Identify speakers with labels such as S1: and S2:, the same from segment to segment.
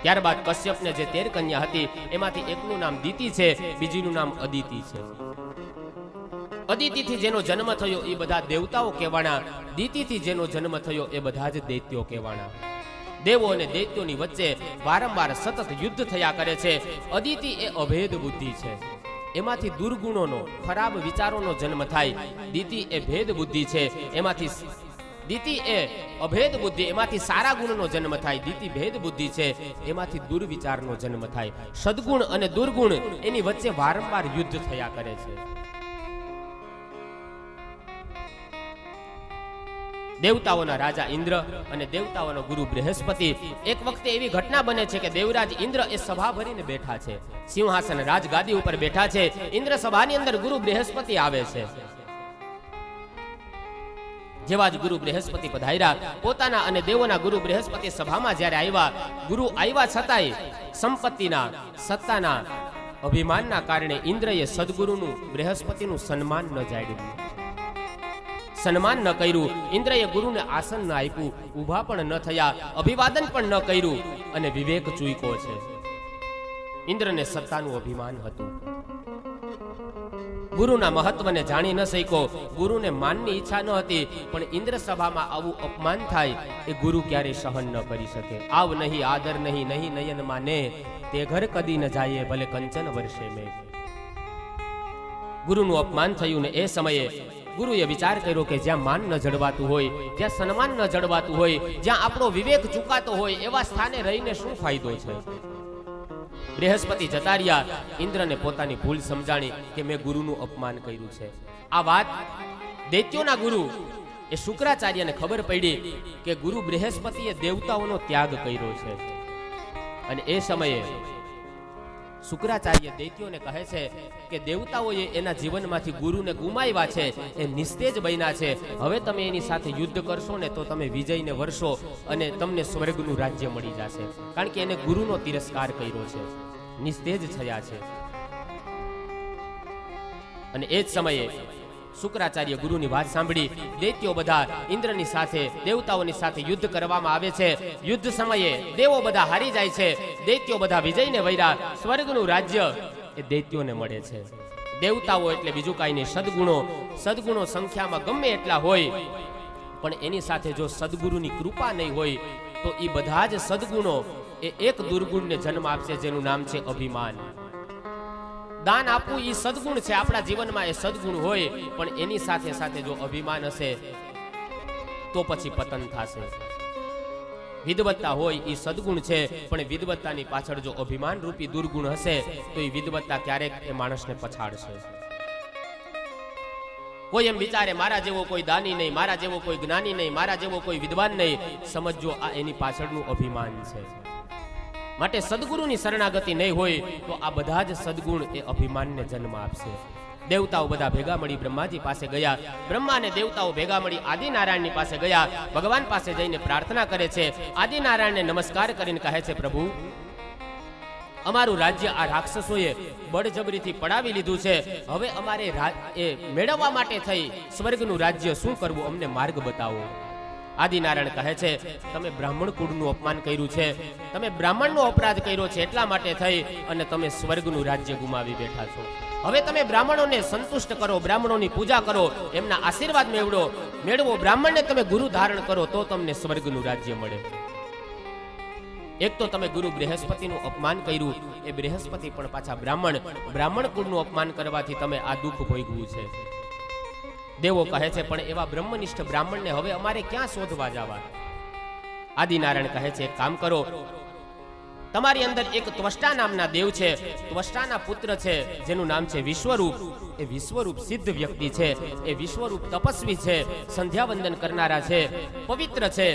S1: ત્યારબાદ કશ્યપને જે 13 કન્યા હતી એમાંથી એકનું નામ દિતિ છે, બીજીનું નામ અદિતિ છે. અદિતિથી જેનો જન્મ થયો એ બધા દેવતાઓ કહેવાના, દિતિથી જેનો જન્મ થયો એ બધા જ દૈત્યો કહેવાના. દેવો અને દૈત્યોની વચ્ચે વારંવાર સતત યુદ્ધ થયા કરે છે. અદિતિ એ અભેદ બુદ્ધિ છે, એમાંથી દુર્ગુણોનો, ખરાબ વિચારોનો જન્મ થાય. દિતિ એ ભેદ બુદ્ધિ છે, એમાંથી દિતિ એ અભેદ બુદ્ધિ, એમાંથી સારા ગુણનો જન્મ થાય. દિતિ ભેદ બુદ્ધિ છે, એમાંથી દુર્વિચારનો જન્મ થાય. સદગુણ અને દુર્ગુણ એની વચ્ચે વારંવાર યુદ્ધ થયા કરે છે. દેવતાઓના રાજા ઇન્દ્ર અને દેવતાઓનો ગુરુ બૃહસ્પતિ. એક વખતે એવી ઘટના બને છે કે દેવરાજ ઇન્દ્ર એ સભા ભરીને બેઠા છે, સિંહાસન રાજગાદી ઉપર બેઠા છે. ઇન્દ્ર સભાની અંદર ગુરુ બૃહસ્પતિ આવે છે. જેવા જ ગુરુ બૃહસ્પતિ પધાર્યા, પોતાના અને દેવોના ગુરુ બૃહસ્પતિ સભામાં જ્યારે આવ્યા, ગુરુ આવ્યા છતાંય સંપત્તિના, સત્તાના અભિમાનના કારણે ઇન્દ્રએ સદગુરુનું, બૃહસ્પતિનું સન્માન ન જાળવ્યું, સન્માન ન કર્યું. ઇન્દ્રએ ગુરુને આસન ન આપ્યું, ઊભા પણ ન થયા, અભિવાદન પણ ન કર્યું અને વિવેક ચૂક્યો છે. ઇન્દ્રને સત્તાનું અભિમાન હતું, ગુરુના મહત્વને જાણી ન શક્યો. ગુરુને માનની ઈચ્છા ન હતી, પણ ઇન્દ્ર સભામાં આવું અપમાન થાય એ ગુરુ ક્યારેય સહન ન કરી શકે. આવ નહીં, આદર નહીં, નહીં નયન માને, તે ઘર કદી ન જાય ભલે કંચન વર્ષે મેં. ગુરુનું અપમાન થયું ને એ સમયે ગુરુએ વિચાર કર્યો કે જ્યાં માન ન જળવાતું હોય, જ્યાં સન્માન ન જળવાતું હોય, જ્યાં આપણો વિવેક ચૂકાતો હોય, એવા સ્થાને રહીને શું ફાયદો છે. બૃહસ્પતિ જતા રહ્યા. ઇન્દ્રને પોતાની ભૂલ સમજાણી કે મેં ગુરુનું અપમાન કર્યું છે. આ વાત દૈત્યોના ગુરુ એ શુક્રાચાર્યને ખબર પડી કે ગુરુ બૃહસ્પતિએ દેવતાઓનો ત્યાગ કર્યો છે. અને એ સમયે શુક્રાચાર્ય દૈત્યોને કહે છે કે દેવતાઓએ એના જીવનમાંથી ગુરુને ગુમાવ્યા છે, એ નિસ્તેજ બન્યા છે. હવે તમે એની સાથે યુદ્ધ કરશો ને તો તમે વિજયને વરસો અને તમને સ્વર્ગનું રાજ્ય મળી જશે, કારણ કે એને ગુરુનો તિરસ્કાર કર્યો છે, નિસ્તેજ થયા છે. અને એ જ સમયે શુક્રાચાર્ય ગુરુની વાત સાંભળી. દૈત્યો બધા ઇન્દ્રની સાથે, દેવતાઓની સાથે યુદ્ધ કરવામાં આવે છે. યુદ્ધ સમયે દેવો બધા હારી જાય છે, દૈત્યો બધા વિજયને વૈરા. સ્વર્ગનું રાજ્ય એ દૈત્યોને મળે છે. દેવતાઓ એટલે બીજું કાંઈ નહીં, સદગુણો. સદગુણો સંખ્યામાં ગમે એટલા હોય, પણ એની સાથે જો સદગુરુની કૃપા નહીં હોય તો એ બધા જ સદગુણો એ એક દુર્ગુણને જન્મ આપશે, જેનું નામ છે અભિમાન. દાન આપવું એ સદગુણ છે, આપણા જીવનમાં એ સદગુણ હોય, પણ એની સાથે સાથે જો અભિમાન હશે તો પછી પતન થશે. વિદવત્તા હોય એ સદગુણ છે, પણ વિદવત્તાની પાછળ જો અભિમાન રૂપી દુર્ગુણ હશે તો એ વિદવત્તા ક્યારેક એ માણસને પછાડશે. કોઈ એમ વિચારે મારા જેવો કોઈ દાની નહીં, મારા જેવો કોઈ જ્ઞાની નહીં, મારા જેવો કોઈ વિદ્વાન નહીં, સમજો આ એની પાછળનું અભિમાન છે. માટે સદગુરુની શરણાગતિ નહીં હોય તો આ બધા જ સદગુણ એ અભિમાનને જન્મ આપશે. દેવતાઓ બધા ભેગા મળી બ્રહ્માજી પાસે ગયા. બ્રહ્મા અને દેવતાઓ ભેગા મળી આદિનારાયણની પાસે ગયા. ભગવાન પાસે જઈને પ્રાર્થના કરે છે. આદિનારાયણને નમસ્કાર કરીને કહે છે, પ્રભુ, અમારું રાજ્ય આ રાક્ષસોએ બળજબરીથી પડાવી લીધું છે. હવે અમારે એ મેળવવા માટે થઈ સ્વર્ગનું રાજ્ય શું કરવું, અમને માર્ગ બતાવો. આદિનારાયણ કહે છે, તમે બ્રાહ્મણ કુળનું અપમાન કર્યું છે, તમે બ્રાહ્મણનો અપરાધ કર્યો છે, એટલા માટે થઈ અને તમે સ્વર્ગનું રાજ્ય ગુમાવી બેઠા છો. હવે તમે બ્રાહ્મણોને સંતુષ્ટ કરો, બ્રાહ્મણોની પૂજા કરો, એમના આશીર્વાદ મેળવો. બ્રાહ્મણને તમે ગુરુ ધારણ કરો તો તમને સ્વર્ગનું રાજ્ય મળે. એક તો તમે ગુરુ બૃહસ્પતિનું અપમાન કર્યું, એ બૃહસ્પતિ પણ પાછા બ્રાહ્મણ કુળનું અપમાન કરવાથી તમે આ દુઃખ ભોગવ્યું છે. દેવો કહે છે, પણ એવા બ્રહ્મનિષ્ઠ બ્રાહ્મણને હવે અમારે ક્યાં શોધવા જવા? આદિનારાયણ કહે છે, એક કામ કરો, તમારી અંદર એક ત્વષ્ટા નામના દેવ છે, ત્વષ્ટાના પુત્ર છે, જેનું નામ છે વિશ્વરૂપ. એ વિશ્વરૂપ સિદ્ધ વ્યક્તિ છે, એ વિશ્વરૂપ તપસ્વી છે, સંધ્યાવંદન કરનારા છે, પવિત્ર છે.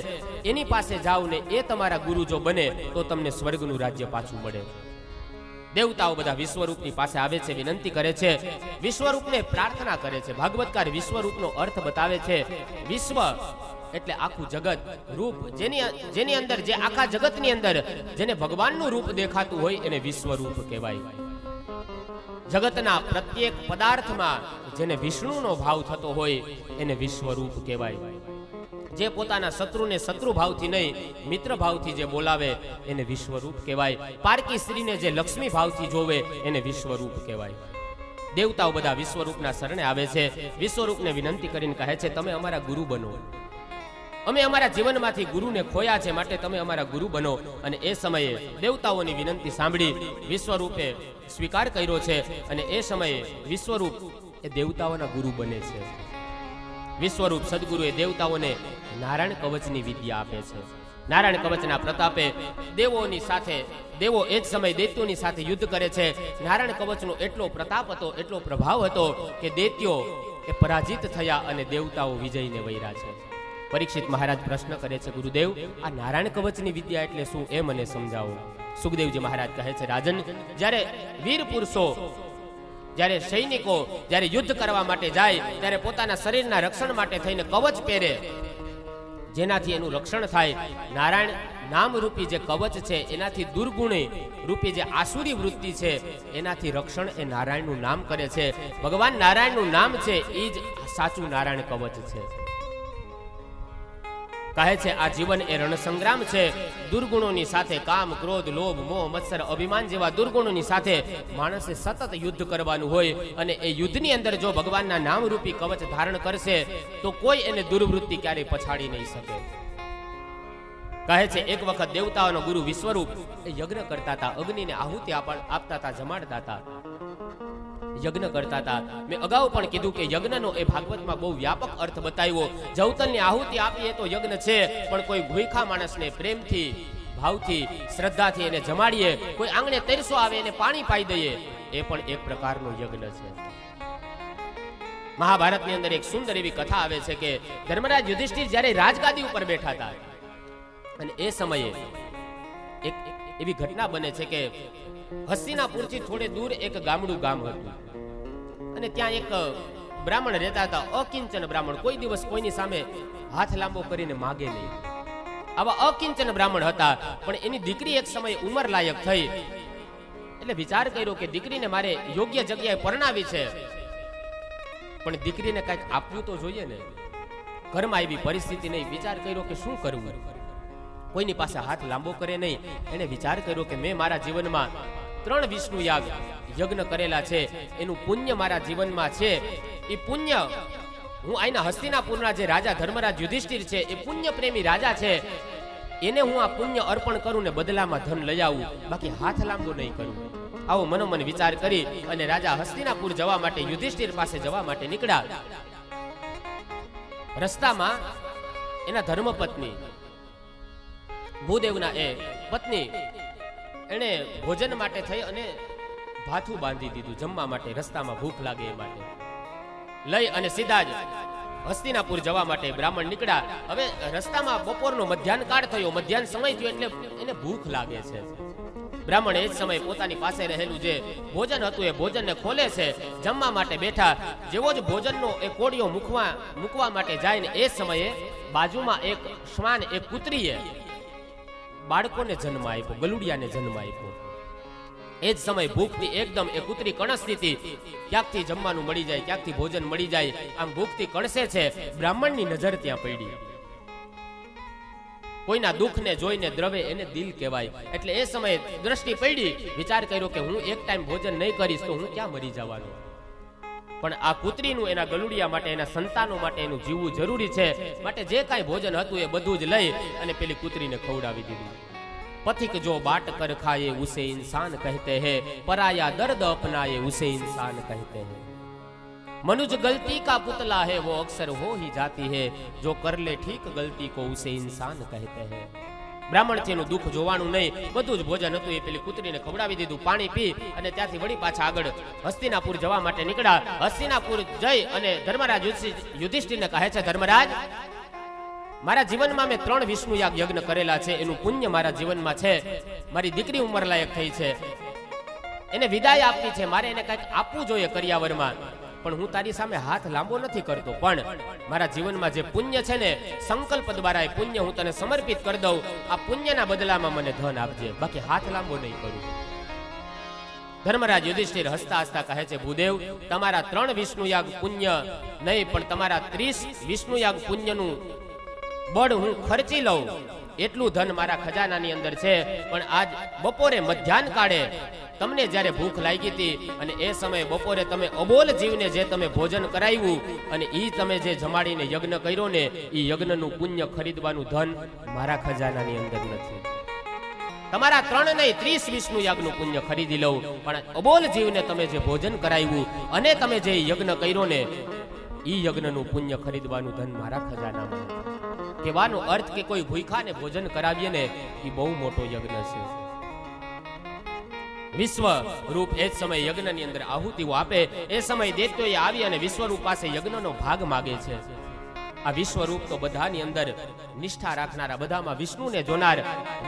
S1: એની પાસે જાઓ ને એ તમારા ગુરુ જો બને તો તમને સ્વર્ગનું રાજ્ય પાછું મળે. દેવતાઓ બધા વિશ્વરૂપની પાસે આવે છે, વિનંતી કરે છે, વિશ્વરૂપને પ્રાર્થના કરે છે. ભાગવતકાર વિશ્વરૂપનો અર્થ બતાવે છે. વિશ્વ એટલે આખું જગત, રૂપ જેની અંદર, જે આખા જગતની અંદર જેને ભગવાનનું રૂપ દેખાતું હોય એને વિશ્વરૂપ કહેવાય. જગતના પ્રત્યેક પદાર્થમાં જેને વિષ્ણુનો ભાવ થતો હોય એને વિશ્વરૂપ કહેવાય. જે પોતાના શત્રુને શત્રુ ભાવથી નહીં મિત્ર ભાવથી જે બોલાવે એને વિશ્વરૂપ કહેવાય. પારકી સ્ત્રીને જે લક્ષ્મી ભાવથી જોવે એને વિશ્વરૂપ કહેવાય. દેવતાઓ બધા વિશ્વરૂપના શરણે આવે છે. વિશ્વરૂપને વિનંતી કરીને કહે છે, તમે અમારા ગુરુ બનો. અમે અમારા જીવનમાંથી ગુરુને ખોયા છે, માટે તમે અમારા ગુરુ બનો. અને એ સમયે દેવતાઓની વિનંતી સાંભળી વિશ્વરૂપે સ્વીકાર કર્યો છે. અને એ સમયે વિશ્વરૂપ એ દેવતાઓના ગુરુ બને છે. વિશ્વરૂપ સદગુરુ એ દેવતાઓને નારાયણ કવચની વિદ્યા આપે છે. નારાયણ કવચના પ્રતાપે દેવોની સાથે દેવો એ જ સમય દૈત્યોની સાથે યુદ્ધ કરે છે. નારાયણ કવચનો એટલો પ્રતાપ હતો, એટલો પ્રભાવ હતો કે દૈત્યો એ પરાજિત થયા અને દેવતાઓ વિજયને વૈરા છે. પરીક્ષિત મહારાજ પ્રશ્ન કરે છે, ગુરુદેવ આ નારાયણ કવચની વિદ્યા એટલે શું, એ મને સમજાવો. સુખદેવજી મહારાજ કહે છે, રાજન, જ્યારે વીર પુરુષો, જ્યારે સૈનિકો જ્યારે યુદ્ધ કરવા માટે જાય ત્યારે પોતાના શરીરના રક્ષણ માટે થઈને કવચ પહેરે, જેનાથી એનું રક્ષણ થાય. નારાયણ નામ રૂપી જે કવચ છે એનાથી દુર્ગુણી રૂપી જે આસુરી વૃત્તિ છે એનાથી રક્ષણ એ નારાયણનું નામ કરે છે. ભગવાન નારાયણનું નામ છે એ જ સાચું નારાયણ કવચ છે. કહે છે આ જીવન એ રણસંગ્રામ છે. દુર્ગુણોની સાથે કામ, ક્રોધ, લોભ, મોહ, મત્સર, અભિમાન જેવા દુર્ગુણોની સાથે માણસે સતત યુદ્ધ કરવાનું હોય. અને એ યુદ્ધની અંદર જો ભગવાનના નામરૂપી કવચ ધારણ કરશે તો કોઈ એને દુર્વૃત્તિ ક્યારેય પછાડી નહીં શકે. કહે છે એક વખત દેવતાઓનો ગુરુ વિશ્વરૂપ એ યજ્ઞ કરતા હતા, અગ્નિને આહુતિ આપતા હતા, જમાડતા હતા, યજ્ઞ કરતા હતા. મેં અગાઉ પણ કીધું કે યજ્ઞનો એ ભાગવતમાં બહુ વ્યાપક અર્થ બતાવ્યો. જવતલની આહુતિ આપીએ તો યજ્ઞ છે, પણ કોઈ ભૂખા માણસને પ્રેમથી, ભાવથી, શ્રદ્ધાથી એને જમાડીએ, કોઈ આંગણે તરસો આવે એને પાણી પાઈ દઈએ, એ પણ એક પ્રકારનો યજ્ઞ છે. મહાભારતની અંદર એક સુંદર એવી કથા આવે છે કે ધર્મરાજ યુધિષ્ઠિર જ્યારે રાજગાદી ઉપર બેઠા હતા અને એ સમયે એક એવી ઘટના બને છે કે હસ્તિનાપુરથી થોડે દૂર એક ગામડું ગામ હતું અને ત્યાં એક બ્રાહ્મણ રહેતા હતા. અકિંચન બ્રાહ્મણ, કોઈ દિવસ કોઈની સામે હાથ લાંબો કરીને માગે નહીં. આવા અકિંચન બ્રાહ્મણ હતા. પણ એની દીકરી એક સમયે ઉંમર લાયક થઈ એટલે વિચાર કર્યો કે દીકરીને મારે યોગ્ય જગ્યાએ પરણાવી છે, પણ દીકરીને કંઈક આપવું તો જોઈએ ને. ઘરમાં એવી પરિસ્થિતિ નહીં. વિચાર કર્યો કે શું કરવું, કોઈની પાસે હાથ લાંબો કરે નહીં. એને વિચાર કર્યો કે મેં મારા જીવનમાં 3 વિષ્ણુ યાગ યજ્ઞ કરેલા છે, એનું પુણ્ય મારા જીવનમાં છે. એ પુણ્ય હું અહીંના હસ્તિનાપુરના જે રાજા ધર્મરાજ યુધિષ્ઠિર છે એ પુણ્ય પ્રેમી રાજા છે, એને હું આ પુણ્ય અર્પણ કરું ને બદલામાં ધન લઈ આવું, બાકી હાથ લાંબો નહીં કરું. આવો મનોમન વિચાર કરી અને રાજા હસ્તિનાપુર જવા માટે, યુધિષ્ઠિર પાસે જવા માટે નીકળ્યા. રસ્તામાં એના ધર્મપત્ની ભૂદેવના એ પત્ની એને ભોજન માટે થઈ અને ભાથું બાંધી દીધું જમવા માટે, રસ્તામાં ભૂખ લાગે એ માટે લઈ અને સીધા જ હસ્તિનાપુર જવા માટે બ્રાહ્મણ નીકળ્યા. હવે રસ્તામાં બપોરનો મધ્યાહન કાળ થયો, મધ્યાહન સમય થયો એટલે એને ભૂખ લાગે છે. બ્રાહ્મણ એ જ સમયે પોતાની પાસે રહેલું જે ભોજન હતું એ ભોજનને ખોલે છે, જમવા માટે બેઠા. જેવો જ ભોજનનો એ કોડિયો મૂકવા માટે જાય ને એ સમયે બાજુમાં એક શ્વાન, એક કૂતરીએ બાળકોને જન્મ આપ્યો, ગલુડિયાને જન્મ આપ્યો. એ જ સમય ભૂખથી એકદમ એ કૂતરી કણસતી હતી. ક્યાંકથી જમવાનું મળી જાય, ક્યાંકથી ભોજન મળી જાય, આમ ભૂખથી કણસે છે. બ્રાહ્મણની નજર ત્યાં પડી. કોઈના દુઃખને જોઈને દ્રવે એને દિલ કહેવાય. એટલે એ સમયે દ્રષ્ટિ પડી, વિચાર કર્યો કે હું એક ટાઈમ ભોજન નહીં કરીશ તો હું ક્યાં મરી જવાનું. પણ આ કૂતરીનું એના ગલુડિયા માટે, એના સંતાનો માટે એનું જીવવું જરૂરી છે. માટે જે કાંઈ ભોજન હતું એ બધું જ લઈ અને પેલી કૂતરીને ખવડાવી દીધું. पथिक जो बाट कर खाए उसे इंसान कहते हैं, पराया दर्द अपनाए उसे इंसान कहते हैं। मनुज गलती का पुतला है वो अक्सर हो ही जाती है, जो कर ले ठीक गलती को उसे इंसान कहते हैं। બ્રાહ્મણ થી એનું દુઃખ જોવાનું નહીં, બધું જ ભોજન હતું એ પેલી કૂતરીને ખવડાવી દીધું, પાણી પી અને ત્યાંથી વળી પાછા આગળ હસ્તિનાપુર જવા માટે નીકળ્યા. હસ્તિનાપુર જઈ અને ધર્મરાજ યુધિષ્ઠિરને કહે છે, ધર્મરાજ મારા જીવનમાં મેં 3 વિષ્ણુ યાગ યજ્ઞ કરેલા છે, એનું પુણ્ય મારા જીવનમાં છે. મારી દીકરી ઉંમર લાયક થઈ છે, એને વિદાય આપવી છે, મારે એને કંઈક આપવું જોઈએ કરિયાવરમાં, પણ હું તારી સામે હાથ લાંબો નથી કરતો, પણ મારા જીવનમાં જે પુણ્ય છે ને, સંકલ્પ દ્વારા એ પુણ્ય હું તને સમર્પિત કરી દઉં. આ પુણ્યના બદલામાં મને ધન આપજે, બાકી હાથ લાંબો નહીં કરું. ધર્મરાજ યુધિષ્ઠિર હસતા હસતા કહે છે, ભૂદેવ તમારા 3 વિષ્ણુ યાગ પુણ્ય નહીં, પણ તમારા 30 વિષ્ણુ યાગ પુણ્યનું બળ હું ખર્ચી લઉં એટલું ધન મારા ખજાનાની અંદર છે, પણ આજ બપોરે મધ્યાહન કાળે તમને જ્યારે ભૂખ લાગી હતી અને એ સમયે બપોરે તમે અબોલ જીવને જે તમે ભોજન કરાવ્યું અને ઈ તમે જે જમાડીને યજ્ઞ કર્યો ને, ઈ યજ્ઞનું પુણ્ય ખરીદવાનું ધન મારા ખજાનાની અંદર નથી. તમારા 3 નહીં 30 વિષ્ણુ યાગનું પુણ્ય ખરીદી લઉં, પણ અબોલ જીવને તમે જે ભોજન કરાવ્યું અને તમે જે યજ્ઞ કર્યો ને, ઈ યજ્ઞનું પુણ્ય ખરીદવાનું ધન મારા ખજાનામાં નથી. કહેવાનો અર્થ કે કોઈ ભૂખાને ભોજન કરાવીએ ને, એ બહુ મોટો યજ્ઞ છે. વિશ્વ રૂપ એ જ સમય યજ્ઞની અંદર આહુતિઓ આપે, એ સમય દૈત્યોએ આવી અને વિશ્વરૂપ પાસે યજ્ઞનો ભાગ માગે છે. આ વિશ્વરૂપ તો બધાની અંદર નિષ્ઠા રાખનારા, બધામાં વિષ્ણુને જોનાર,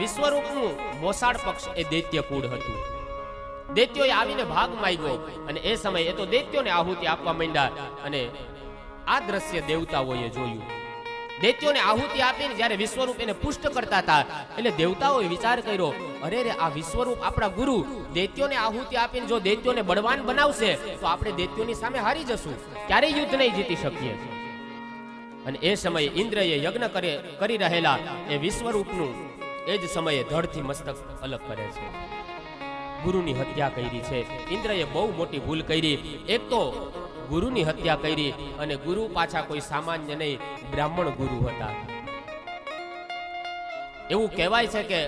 S1: વિશ્વરૂપનું મોસાળ પક્ષ એ દૈત્ય કુળ હતું. દૈત્યોએ આવીને ભાગ માંગ્યો અને એ સમયે એ તો દૈત્યોને આહુતિ આપવા માંડ્યા અને આ દ્રશ્ય દેવતાઓએ જોયું. દૈત્યોને આહુતિ આપીને જ્યારે વિશ્વરૂપ એને પુષ્ટ કરતા હતા, એટલે દેવતાઓએ વિચાર કર્યો, અરે રે, આ વિશ્વરૂપ આપણા ગુરુ દૈત્યોને આહુતિ આપીને જો દૈત્યોને બળવાન બનાવશે તો આપણે દૈત્યોની સામે હારી જશું, ક્યારેય યુદ્ધ નહીં જીતી શકીએ. અને એ સમયે ઇન્દ્રએ યજ્ઞ કરી રહેલા એ વિશ્વરૂપનું એ જ સમયે ધડથી મસ્તક અલગ કરે છે. ગુરુની હત્યા કરી છે. ઇન્દ્રએ બહુ મોટી ભૂલ કરી. એક તો ગુરુની હત્યા કરી અને ગુરુ પાછા કોઈ સામાન્ય નહીં, બ્રાહ્મણ ગુરુ હતા. એવું કહેવાય છે કે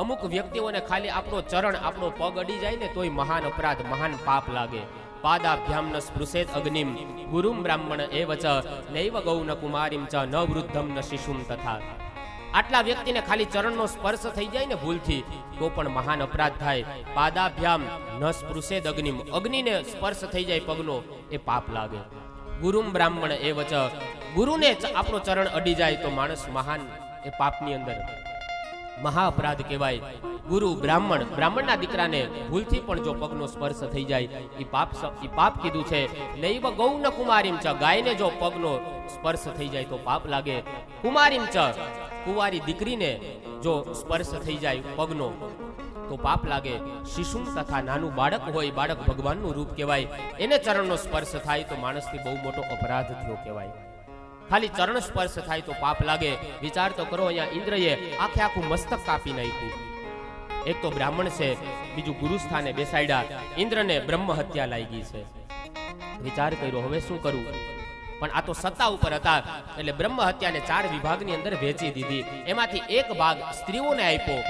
S1: અમુક વ્યક્તિઓને ખાલી આપણો ચરણ, આપણો પગ અડી જાય ને તોય મહાન અપરાધ, મહાન પાપ લાગે. પાદાભ્યામ ન સ્પૃશેત અગ્નિમ ગુરુમ બ્રાહ્મણ એવ ચ નૈવ ગૌન કુમારીમ ચ ન વૃદ્ધમ ન શિશુમ તથા. આટલા વ્યક્તિને ખાલી ચરણનો સ્પર્શ થઈ જાય ને ભૂલથી તો પણ મહાન અપરાધ થાય. પાદાભ્યામ ન સ્પૃશેદ અગ્નિમ, અગ્નિને સ્પર્શ થઈ જાય પગનો, એ પાપ લાગે. ગુરુમ બ્રાહ્મણ એવ ચ, ગુરુને આપણો ચરણ અડી જાય તો માણસ મહાન, એ પાપની અંદર મહા અપરાધ કહેવાય. ગુરુ બ્રાહ્મણ, બ્રાહ્મણના દીકરાને ભૂલથી પણ જો પગનો સ્પર્શ થઈ જાય એ પાપ કીધું છે. નૈવ ગૌન કુમારીમ ચ, ગાયને જો પગનો સ્પર્શ થઈ જાય તો પાપ લાગે. કુમારીમ ચ, કુંવારી દીકરીને જો સ્પર્શ થઈ જાય પગનો તો પાપ લાગે. શિશુમ તથા, નાનું બાળક હોય, બાળક ભગવાનનું રૂપ કહેવાય, એને ચરણનો સ્પર્શ થાય તો માણસથી બહુ મોટો અપરાધ થયો કહેવાય. ખાલી ચરણ સ્પર્શ થાય તો પાપ લાગે. વિચાર તો કરો, અહીંયા ઇન્દ્રએ આખે આખું મસ્તક કાપી નાખ્યું. એક તો બ્રાહ્મણ છે, બીજું ગુરુ સ્થાને બેસાડ્યા. ઇન્દ્રને બ્રહ્મ હત્યા લાગી છે. વિચાર કર્યો હવે શું કરવું, પણ આ તો સત્તા ઉપર હતા એટલે બ્રહ્મ હત્યાને 4 વિભાગની અંદર વહેંચી દીધી. એમાંથી એક ભાગ સ્ત્રીઓને આપ્યો,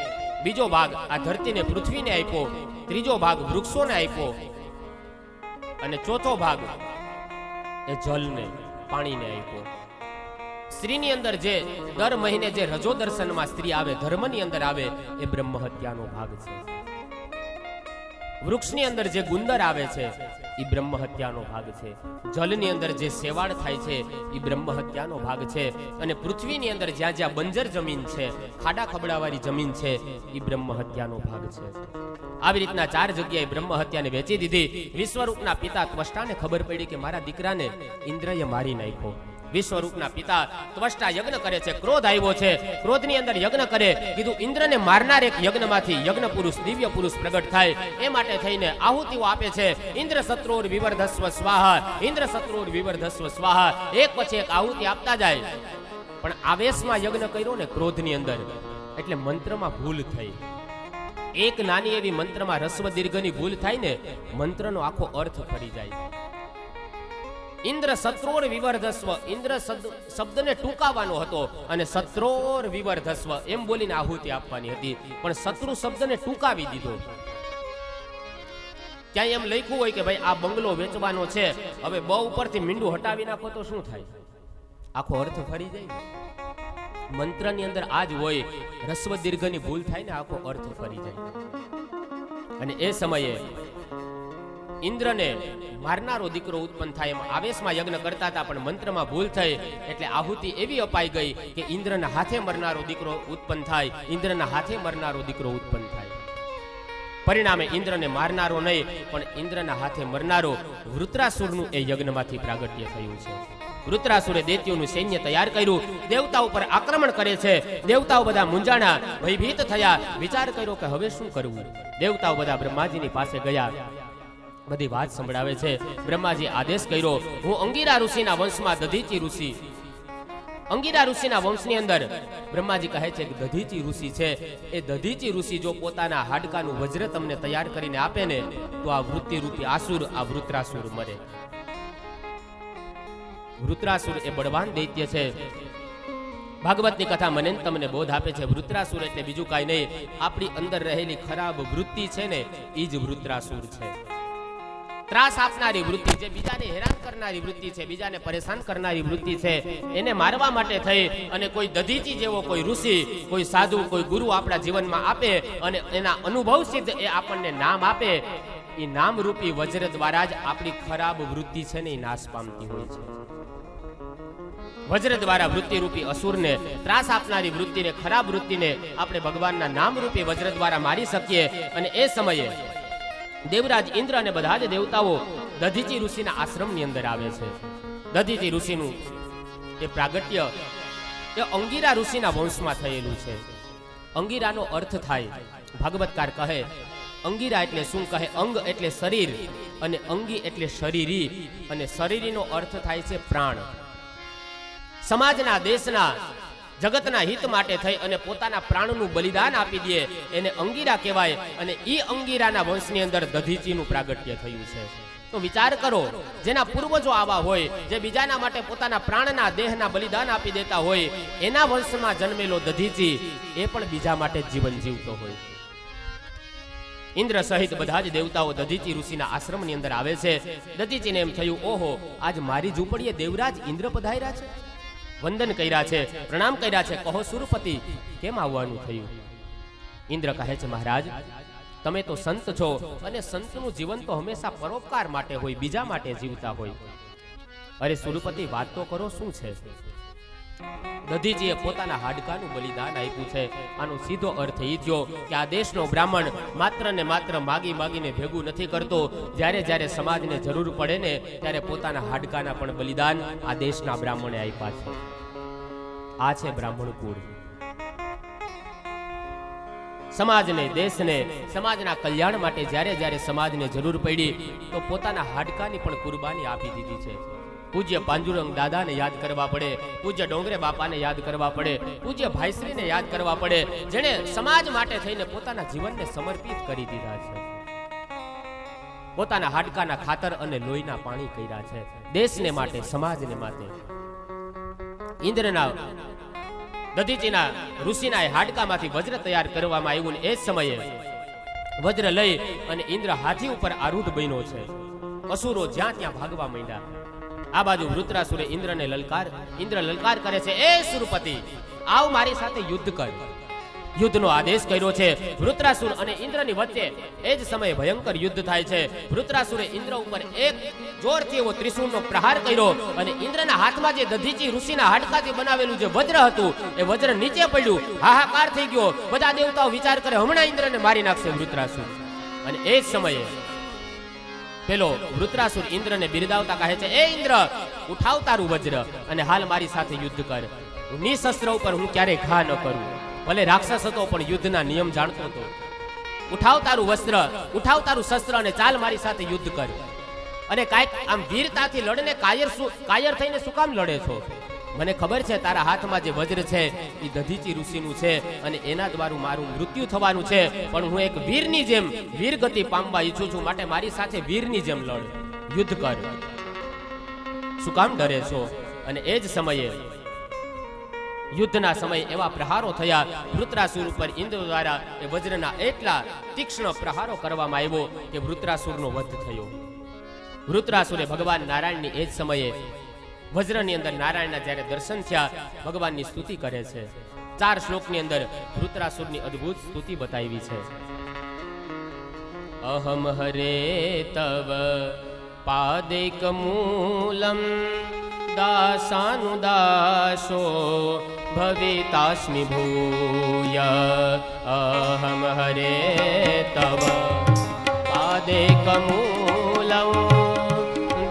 S1: બીજો ભાગ આ ધરતીને પૃથ્વીને આપ્યો, ત્રીજો ભાગ વૃક્ષોને આપ્યો અને ચોથો ભાગ એ જલને, પાણીને આપ્યો. સ્ત્રીની અંદર જે દર મહિને જે રજો દર્શનમાં સ્ત્રી આવે, ધર્મની અંદર આવે, એ બ્રહ્મ હત્યાનો ભાગ છે. વૃક્ષની અંદર જે ગુંદર આવે છે એ બ્રહ્મ હત્યાનો ભાગ છે. જલની અંદર જે સેવાળ થાય છે એ બ્રહ્મ હત્યાનો ભાગ છે. અને પૃથ્વીની અંદર જ્યાં જ્યાં બંજર જમીન છે, ખાડા ખબડાવાળી જમીન છે, એ બ્રહ્મ હત્યાનો ભાગ છે. આવી રીતના 4 જગ્યાએ બ્રહ્મ હત્યાને વેચી દીધી. વિશ્વરૂપના પિતા ત્વષ્ટાને ખબર પડી કે મારા દીકરાને ઇન્દ્રએ મારી નાખ્યો. વિશ્વરૂપના પિતા ત્વષ્ટા યજ્ઞ કરે છે, ક્રોધ આવ્યો છે. ક્રોધની અંદર યજ્ઞ કરે, કીધું ઇન્દ્રને મારનાર એક યજ્ઞમાંથી યજ્ઞ પુરુષ, દિવ્ય પુરુષ પ્રગટ થાય. એ માટે થઈને આહુતિઓ આપે છે. ઇન્દ્ર શત્રુર વિવર્ધસ્વ સ્વાહા, ઇન્દ્ર શત્રુર વિવર્ધસ્વ સ્વાહા. એક પછી એક આહુતિ આપતા જાય. પણ આવેશમાં યજ્ઞ કર્યો ને ક્રોધની અંદર, એટલે મંત્રમાં ભૂલ થઈ. એક નાની એવી મંત્રમાં રસ્વ દીર્ઘની ભૂલ થાય ને, મંત્રનો આખો અર્થ ફરી જાય. ઇન્દ્ર સત્રોર વિવર્ધસ્વ, ઇન્દ્ર શબ્દને ટૂંકાવાનો હતો અને સત્રોર વિવર્ધસ્વ એમ બોલીને આહુતિ આપવાની હતી, પણ શત્રુ શબ્દને ટૂંકાવી દીધો. ક્યાંય એમ લખ્યું હોય કે ભાઈ આ બંગલો વેચવાનો છે, હવે બ ઉપરથી મીંડું હટાવી નાખો તો શું થાય? આખો અર્થ ફરી જાય. મંત્રની અંદર આ જ હોય, રસ્વ દીર્ઘની ભૂલ થાય ને આખો અર્થ ફરી જાય. અને એ સમયે ઇન્દ્રને મારનારો દીકરો ઉત્પન્ન થાય એમ આવેશમાં યજ્ઞ કરતા હતા, પણ મંત્રમાં ભૂલ થઈ એટલે આહુતિ એવી અપાઈ ગઈ કે ઇન્દ્રના હાથે મરનારો દીકરો ઉત્પન્ન થાય, ઇન્દ્રના હાથે મરનારો દીકરો ઉત્પન્ન થાય. પરિણામે ઇન્દ્રને મારનારો નહીં, પણ ઇન્દ્રના હાથે મરનારો વૃત્રાસુરનું એ યજ્ઞમાંથી પ્રાગટ્ય થયું છે. વૃત્રાસુરે દૈત્યોનું સૈન્ય તૈયાર કર્યું, દેવતાઓ પર આક્રમણ કરે છે. દેવતાઓ બધા મૂંઝાણા, ભયભીત થયા. વિચાર કર્યો કે હવે શું કરવું. દેવતાઓ બધા બ્રહ્માજીની પાસે ગયા, બધી વાત સંભળાવે છે. બ્રહ્માજી આદેશ કર્યો, હું અંગીરા ઋષિના વંશમાં દધીચી ઋષિ અંગીરા ઋષિના વંશની અંદર બ્રહ્માજી કહે છે કે દધીચી ઋષિ છે, એ દધીચી ઋષિ જો પોતાના હાડકાનું વજ્ર તમને તૈયાર કરીને આપે ને તો આ વૃત્તિ રૂપી આસુર, આ વૃત્રાસુર મરે. વૃત્રાસુર એ બળવાન દૈત્ય છે. ભાગવતની કથા મને તમને બોધ આપે છે, વૃત્રાસુર એટલે બીજું કાંઈ નહીં, આપણી અંદર રહેલી ખરાબ વૃત્તિ છે ને એ જ વૃત્રાસુર છે. ત્રાસ આપનારી વૃત્તિ, જે બીજાને હેરાન કરનારી વૃત્તિ છે, બીજાને પરેશાન કરનારી વૃત્તિ છે, એને મારવા માટે થઈ અને કોઈ દધીચી જેવો કોઈ ઋષિ, કોઈ સાધુ, કોઈ ગુરુ આપણા જીવનમાં આપે અને એના અનુભવ સિદ્ધ એ આપણને નામ આપે, એ નામરૂપી વજ્ર દ્વારા જ આપણી ખરાબ વૃત્તિ છે ને એ નાશ પામતી હોય છે. વજ્ર દ્વારા વૃત્તિ રૂપી અસુરને, ત્રાસ આપનારી વૃત્તિને, ખરાબ વૃત્તિને આપણે ભગવાનના નામરૂપી વજ્ર દ્વારા મારી શકીએ. અને એ સમયે દેવરાજ ઇન્દ્ર અને બધા જ દેવતાઓ દધીચી ઋષિના આશ્રમની અંદર આવે છે. દધીચી ઋષિનું એ પ્રાગટ્ય એ અંગીરા ઋષિના વંશમાં થયેલું છે. અંગીરાનો અર્થ થાય, ભાગવતકાર કહે, અંગીરા એટલે શું કહે? અંગ એટલે શરીર અને અંગી એટલે શરીરી, અને શરીરીનો અર્થ થાય છે પ્રાણ. સમાજના, દેશના, જગતના હિત માટે થઈ અને પોતાના પ્રાણનું બલિદાન આપી દે એને અંગીરા કહેવાય. અને ઈ અંગીરાના વંશની અંદર દધીચીનું પ્રાગટ્ય થયું છે. તો વિચાર કરો, જેના પૂર્વજો આવા હોય, જે બીજાના માટે પોતાના પ્રાણના, દેહના બલિદાન આપી દેતા હોય, એના વંશમાં જન્મેલો દધીચી એ પણ બીજા માટે જીવન જીવતો હોય. ઇન્દ્ર સહિત બધા જ દેવતાઓ દધીચી ઋષિના આશ્રમની અંદર આવે છે. દધીચીને એમ થયું, ઓહો, આજ મારી ઝૂંપડીએ દેવરાજ ઇન્દ્ર પધાર્યા છે, વંદન કર્યા છે, પ્રણામ કર્યા છે, કહો સુરપતિ કેમ આવવાનું થયું? ઇન્દ્ર કહે છે, મહારાજ તમે તો સંત છો અને સંતનું જીવન તો હંમેશા પરોપકાર માટે હોય, બીજા માટે જીવતા હોય. અરે સુરપતિ વાત તો કરો, શું છે? દધીજીએ પોતાના હાડકાનું બલિદાન આપ્યું છે. આનો સીધો અર્થ એ થયો કે આ દેશનો બ્રાહ્મણ માત્ર ને માત્ર માગી માગીને ભેગું નથી કરતો. જ્યારે જ્યારે સમાજને જરૂર પડે ને ત્યારે પોતાના હાડકાના પણ બલિદાન આ દેશના બ્રાહ્મણે આપ્યા છે. આ છે બ્રાહ્મણ કુળ. સમાજને, દેશને, સમાજના કલ્યાણ માટે જ્યારે જ્યારે સમાજને જરૂર પડી તો પોતાના હાડકાની પણ કુરબાની આપી દીધી છે. પૂજ્ય પાંજુરંગ દાદાને યાદ કરવા પડે, પૂજ્ય ડોંગરે બાપાને યાદ કરવા પડે, પૂજ્ય ભાઈશ્રીને યાદ કરવા પડે, જેણે સમાજ માટે થઈને પોતાના જીવનને સમર્પિત કરી દીધા છે. પોતાના હાડકાના ખાતર અને લોહીના પાણી કર્યા છે દેશને માટે, સમાજને માટે. ઇન્દ્રના, દધીચીના ઋષિના હાડકામાંથી વજ્ર તૈયાર કરવામાં આવ્યું ને એ જ સમયે વજ્ર લઈ અને ઇન્દ્ર હાથી ઉપર આરૂઢ બન્યો છે. અસુરો જ્યાં ત્યાં ભાગવા માંડ્યા. આ બાજુ વૃત્રાસુરે ઇન્દ્ર લલકાર કરે છે, એ સુરપતિ આવ મારી સાથે યુદ્ધ કર. યુદ્ધનો આદેશ કર્યો છે. વૃત્રાસુર અને ઇન્દ્રની વચ્ચે એ જ સમયે ભયંકર યુદ્ધ થાય છે. વૃત્રાસુરે ઇન્દ્ર ઉપર એક જોરથી એવો ત્રિશૂળનો પ્રહાર કર્યો અને ઇન્દ્રના હાથમાં જે દધીચી ઋષિના હાડકાથી બનાવેલું જે વજ્ર હતું એ વજ્ર નીચે પડ્યું. હાહાકાર થઈ ગયો. બધા દેવતાઓ વિચાર કરે હમણાં ઇન્દ્રને મારી નાખશે વૃત્રાસુર. અને એ જ સમયે પેલો વૃત્રાસુર ઇન્દ્રને બિરદાવતા કહે છે, એ ઇન્દ્ર ઉઠાવ તારું વજ્ર અને હાલ મારી સાથે યુદ્ધ કર. નિશસ્ત્ર ઉપર હું ક્યારેય ઘા ન કરું. ભલે રાક્ષસ હતો પણ યુદ્ધના નિયમ જાણતો હતો. ઉઠાવ તારું વસ્ત્ર, ઉઠાવ તારું શસ્ત્ર અને ચાલ મારી સાથે યુદ્ધ કર. અને કાંઈક આમ વીરતાથી લડને, કાયર થઈને શું કામ લડે છો? મને ખબર છે તારા હાથમાં જે વજ્ર છે એ દધીચી ઋષિનું છે અને એના દ્વારા મારું મૃત્યુ થવાનું છે, પણ હું એક વીરની જેમ વીરગતિ પામવા ઈચ્છું છું, માટે મારી સાથે વીરની જેમ લડ, યુદ્ધ કર. શું કામ ડરે છો? અને એ જ સમયે યુદ્ધના સમયે એવા પ્રહારો થયા વૃત્રાસુર ઉપર ઇન્દ્ર દ્વારા એ વજ્રના એટલા તીક્ષ્ણ પ્રહારો કરવામાં આવ્યો કે વૃત્રાસુરનો વધ થયો. વૃત્રાસુરે ભગવાન નારાયણની એ જ સમયે વજ્રની અંદર નારાયણના જ્યારે દર્શન થયા ભગવાનની સ્તુતિ કરે છે. 4 શ્લોકની અંદર વૃત્રાસુરની અદ્ભુત સ્તુતિ બતાવી છે. અહમ હરે તવ પાદૈકમૂલમ દાસાનુદાસો ભવિતાસ્મિ ભૂય. અહમ હરે તવ પાદૈકમૂલમ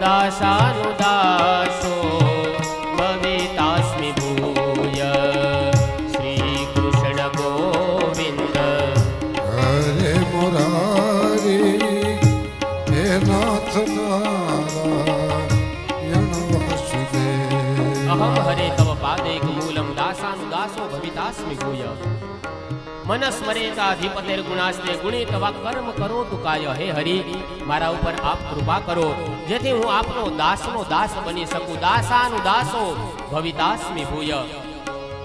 S1: દાસાનુદાસો ભવિતાસ્મિ ભૂય. શ્રી કૃષ્ણ ગોવિંદ
S2: હરે મુરારી હે નાથ નારાયણ વાસુદેવ.
S1: અહમ હરે તવ પાદૈક ભવિતાસ્મિ ભૂય મનસ્મરેતાધિપતિર ગુણાસ્તે ગુણિતવા કર્મ કરો તુ કાય. હે હરિ, મારા ઉપર આપ કૃપા કરો જેથી હું આપનો દાસનો દાસ બની શકું. દાસાનું દાસો ભવિતાસ્મિ ભૂય.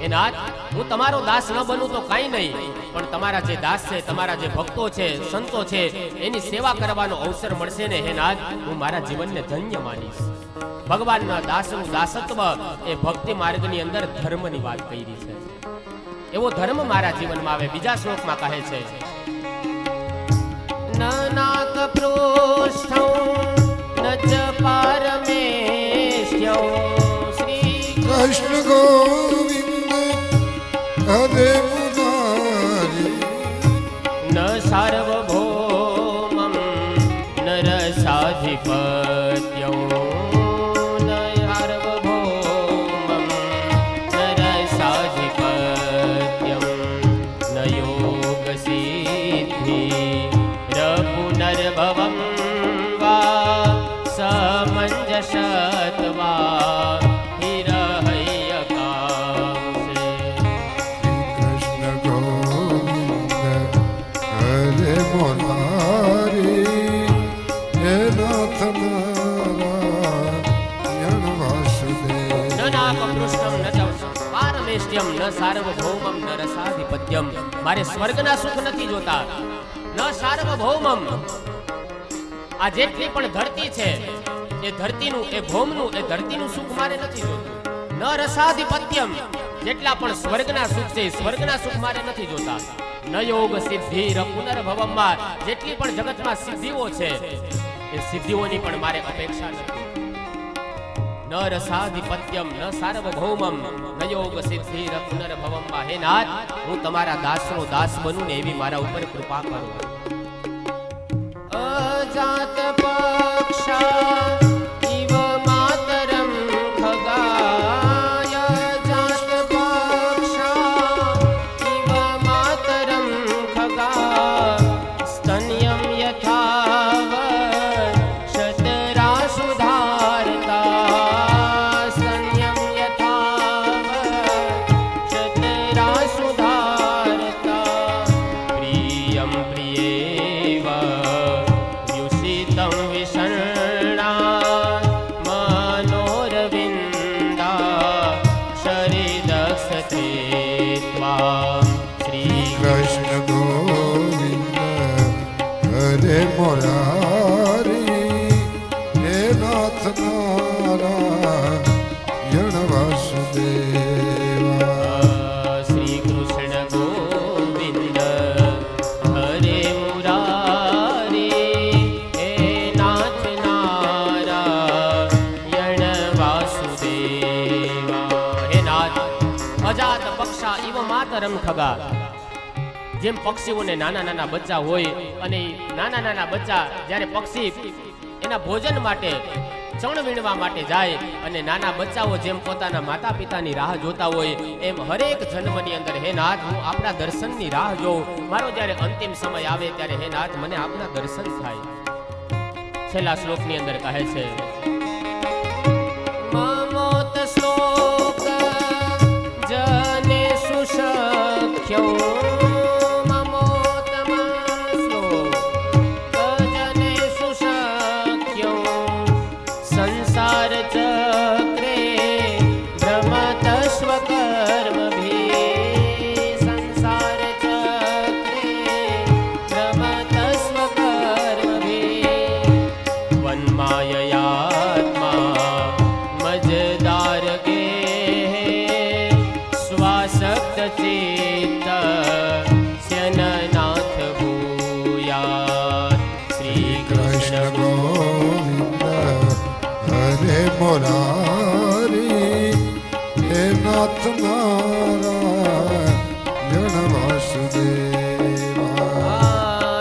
S1: એ નાથ, હું તમારો દાસ ન બનું તો કાંઈ નહીં, પણ તમારા જે દાસ છે, તમારા જે ભક્તો છે, સંતો છે, એની સેવા કરવાનો અવસર મળશે ને હે નાથ, હું મારા જીવનને ધન્ય માનીશ. ભગવાનના દાસનું દાસત્વ એ ભક્તિ માર્ગની અંદર ધર્મની વાત કરી છે. એવો ધર્મ મારા જીવનમાં આવે. બીજા શ્લોકમાં કહે છે નાનાક પૃષ્ઠં ન ચ પારમેષ્ઠ્યં શ્રી
S2: કૃષ્ણ ગોવિંદ હરે મુરારી
S1: ન સાર્વભૌમં ન રસાધિપત્યં પુનર્ભવમ વા સમંજસત્વા હિરહયકાંસે.
S2: કૃષ્ણ ગોવિંદ હરે મુરારી હે નાથ નારાયણ વાસુદેવ.
S1: નાનાકપૃષ્ઠં ન ચ પારમેષ્ઠ્યં ન સાર્વભૌમં ન રસાધિપત્યમ. મારે સ્વર્ગના સુખ નથી જોતા, ન સાર્વભૌમમ. આ જેટલી પણ ધરતી છે એ ધરતીનું, એ ભૌમનું, એ ધરતીનું સુખ મારે નથી જોતું. ન રસાધિપત્યમ. જેટલા પણ સ્વર્ગના સુખ છે, સ્વર્ગના સુખ મારે નથી જોતા. ન યોગ સિદ્ધિ પુનર્ભવમમાં. જેટલી પણ જગતમાં સિદ્ધિઓ છે એ સિદ્ધિઓની પણ મારે અપેક્ષા નથી. ન રસાધિપત્યમ ન સાર્વભૌમમ ન યોગ સિદ્ધિ પુનર્ભવમમાં. હે નાથ, હું તમારા દાસનો દાસ બનું ને એવી મારા ઉપર કૃપા કરો. અજાત પક્ષા ઇવ માતરમ ખગાય. જાત પક્ષા ઇવ માતરમ ખગા સ્તન્યમ યથાવ શતરા સુધારતા.
S2: કૃષ્ણ ગોવિંદ હરે મુરારી હે નાથ નારાયણ વાસુદેવા.
S1: શ્રી કૃષ્ણ ગોવિંદ હરે મુરારી હે નાથ નારાયણ વાસુદેવા. હે નાથ, અજાત પક્ષા ઇવ માતરમ ખગા. જેમ પક્ષીઓને નાના નાના બચ્ચા હોય અને નાના નાના બચ્ચા જ્યારે પક્ષી એના ભોજન માટે ચણ વીણવા માટે જાય અને નાના બચ્ચાઓ જેમ પોતાના માતા પિતાની રાહ જોતા હોય, એમ હરેક જન્મની અંદર હે નાથ, હું આપના દર્શનની રાહ જોઉં. મારો જ્યારે અંતિમ સમય આવે ત્યારે હે નાથ, મને આપના દર્શન થાય. છેલ્લા શ્લોકની અંદર કહે છે મમોત શ્લોક જને સુશક્યો.
S2: મોરારી હે નાથ નારાયણ વાસુદેવા.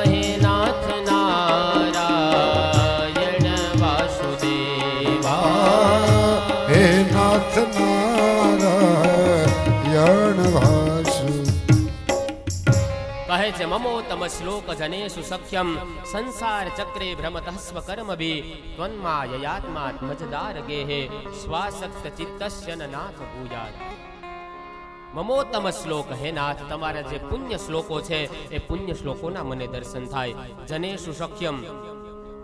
S1: હે નાથ નારાયણ વાસુદેવા.
S2: હે નાથ નારાયણ વાસુ.
S1: કહે છે મમો તમ શ્લોક જનેષુ સખ્યમ સંસાર ચક્રે ભ્રમતઃ સ્વકર્મભિ ત્વન્માયયાત્માત મજદાર ગેહે સ્વાસક્ત ચિત્તસ્ય ન નાથ ભૂયાત. મમોત્તમ શ્લોક હે નાથ, તમારા જે પુણ્ય શ્લોકો છે એ પુણ્ય શ્લોકોના મને દર્શન થાય. જનેષુ શક્યમ,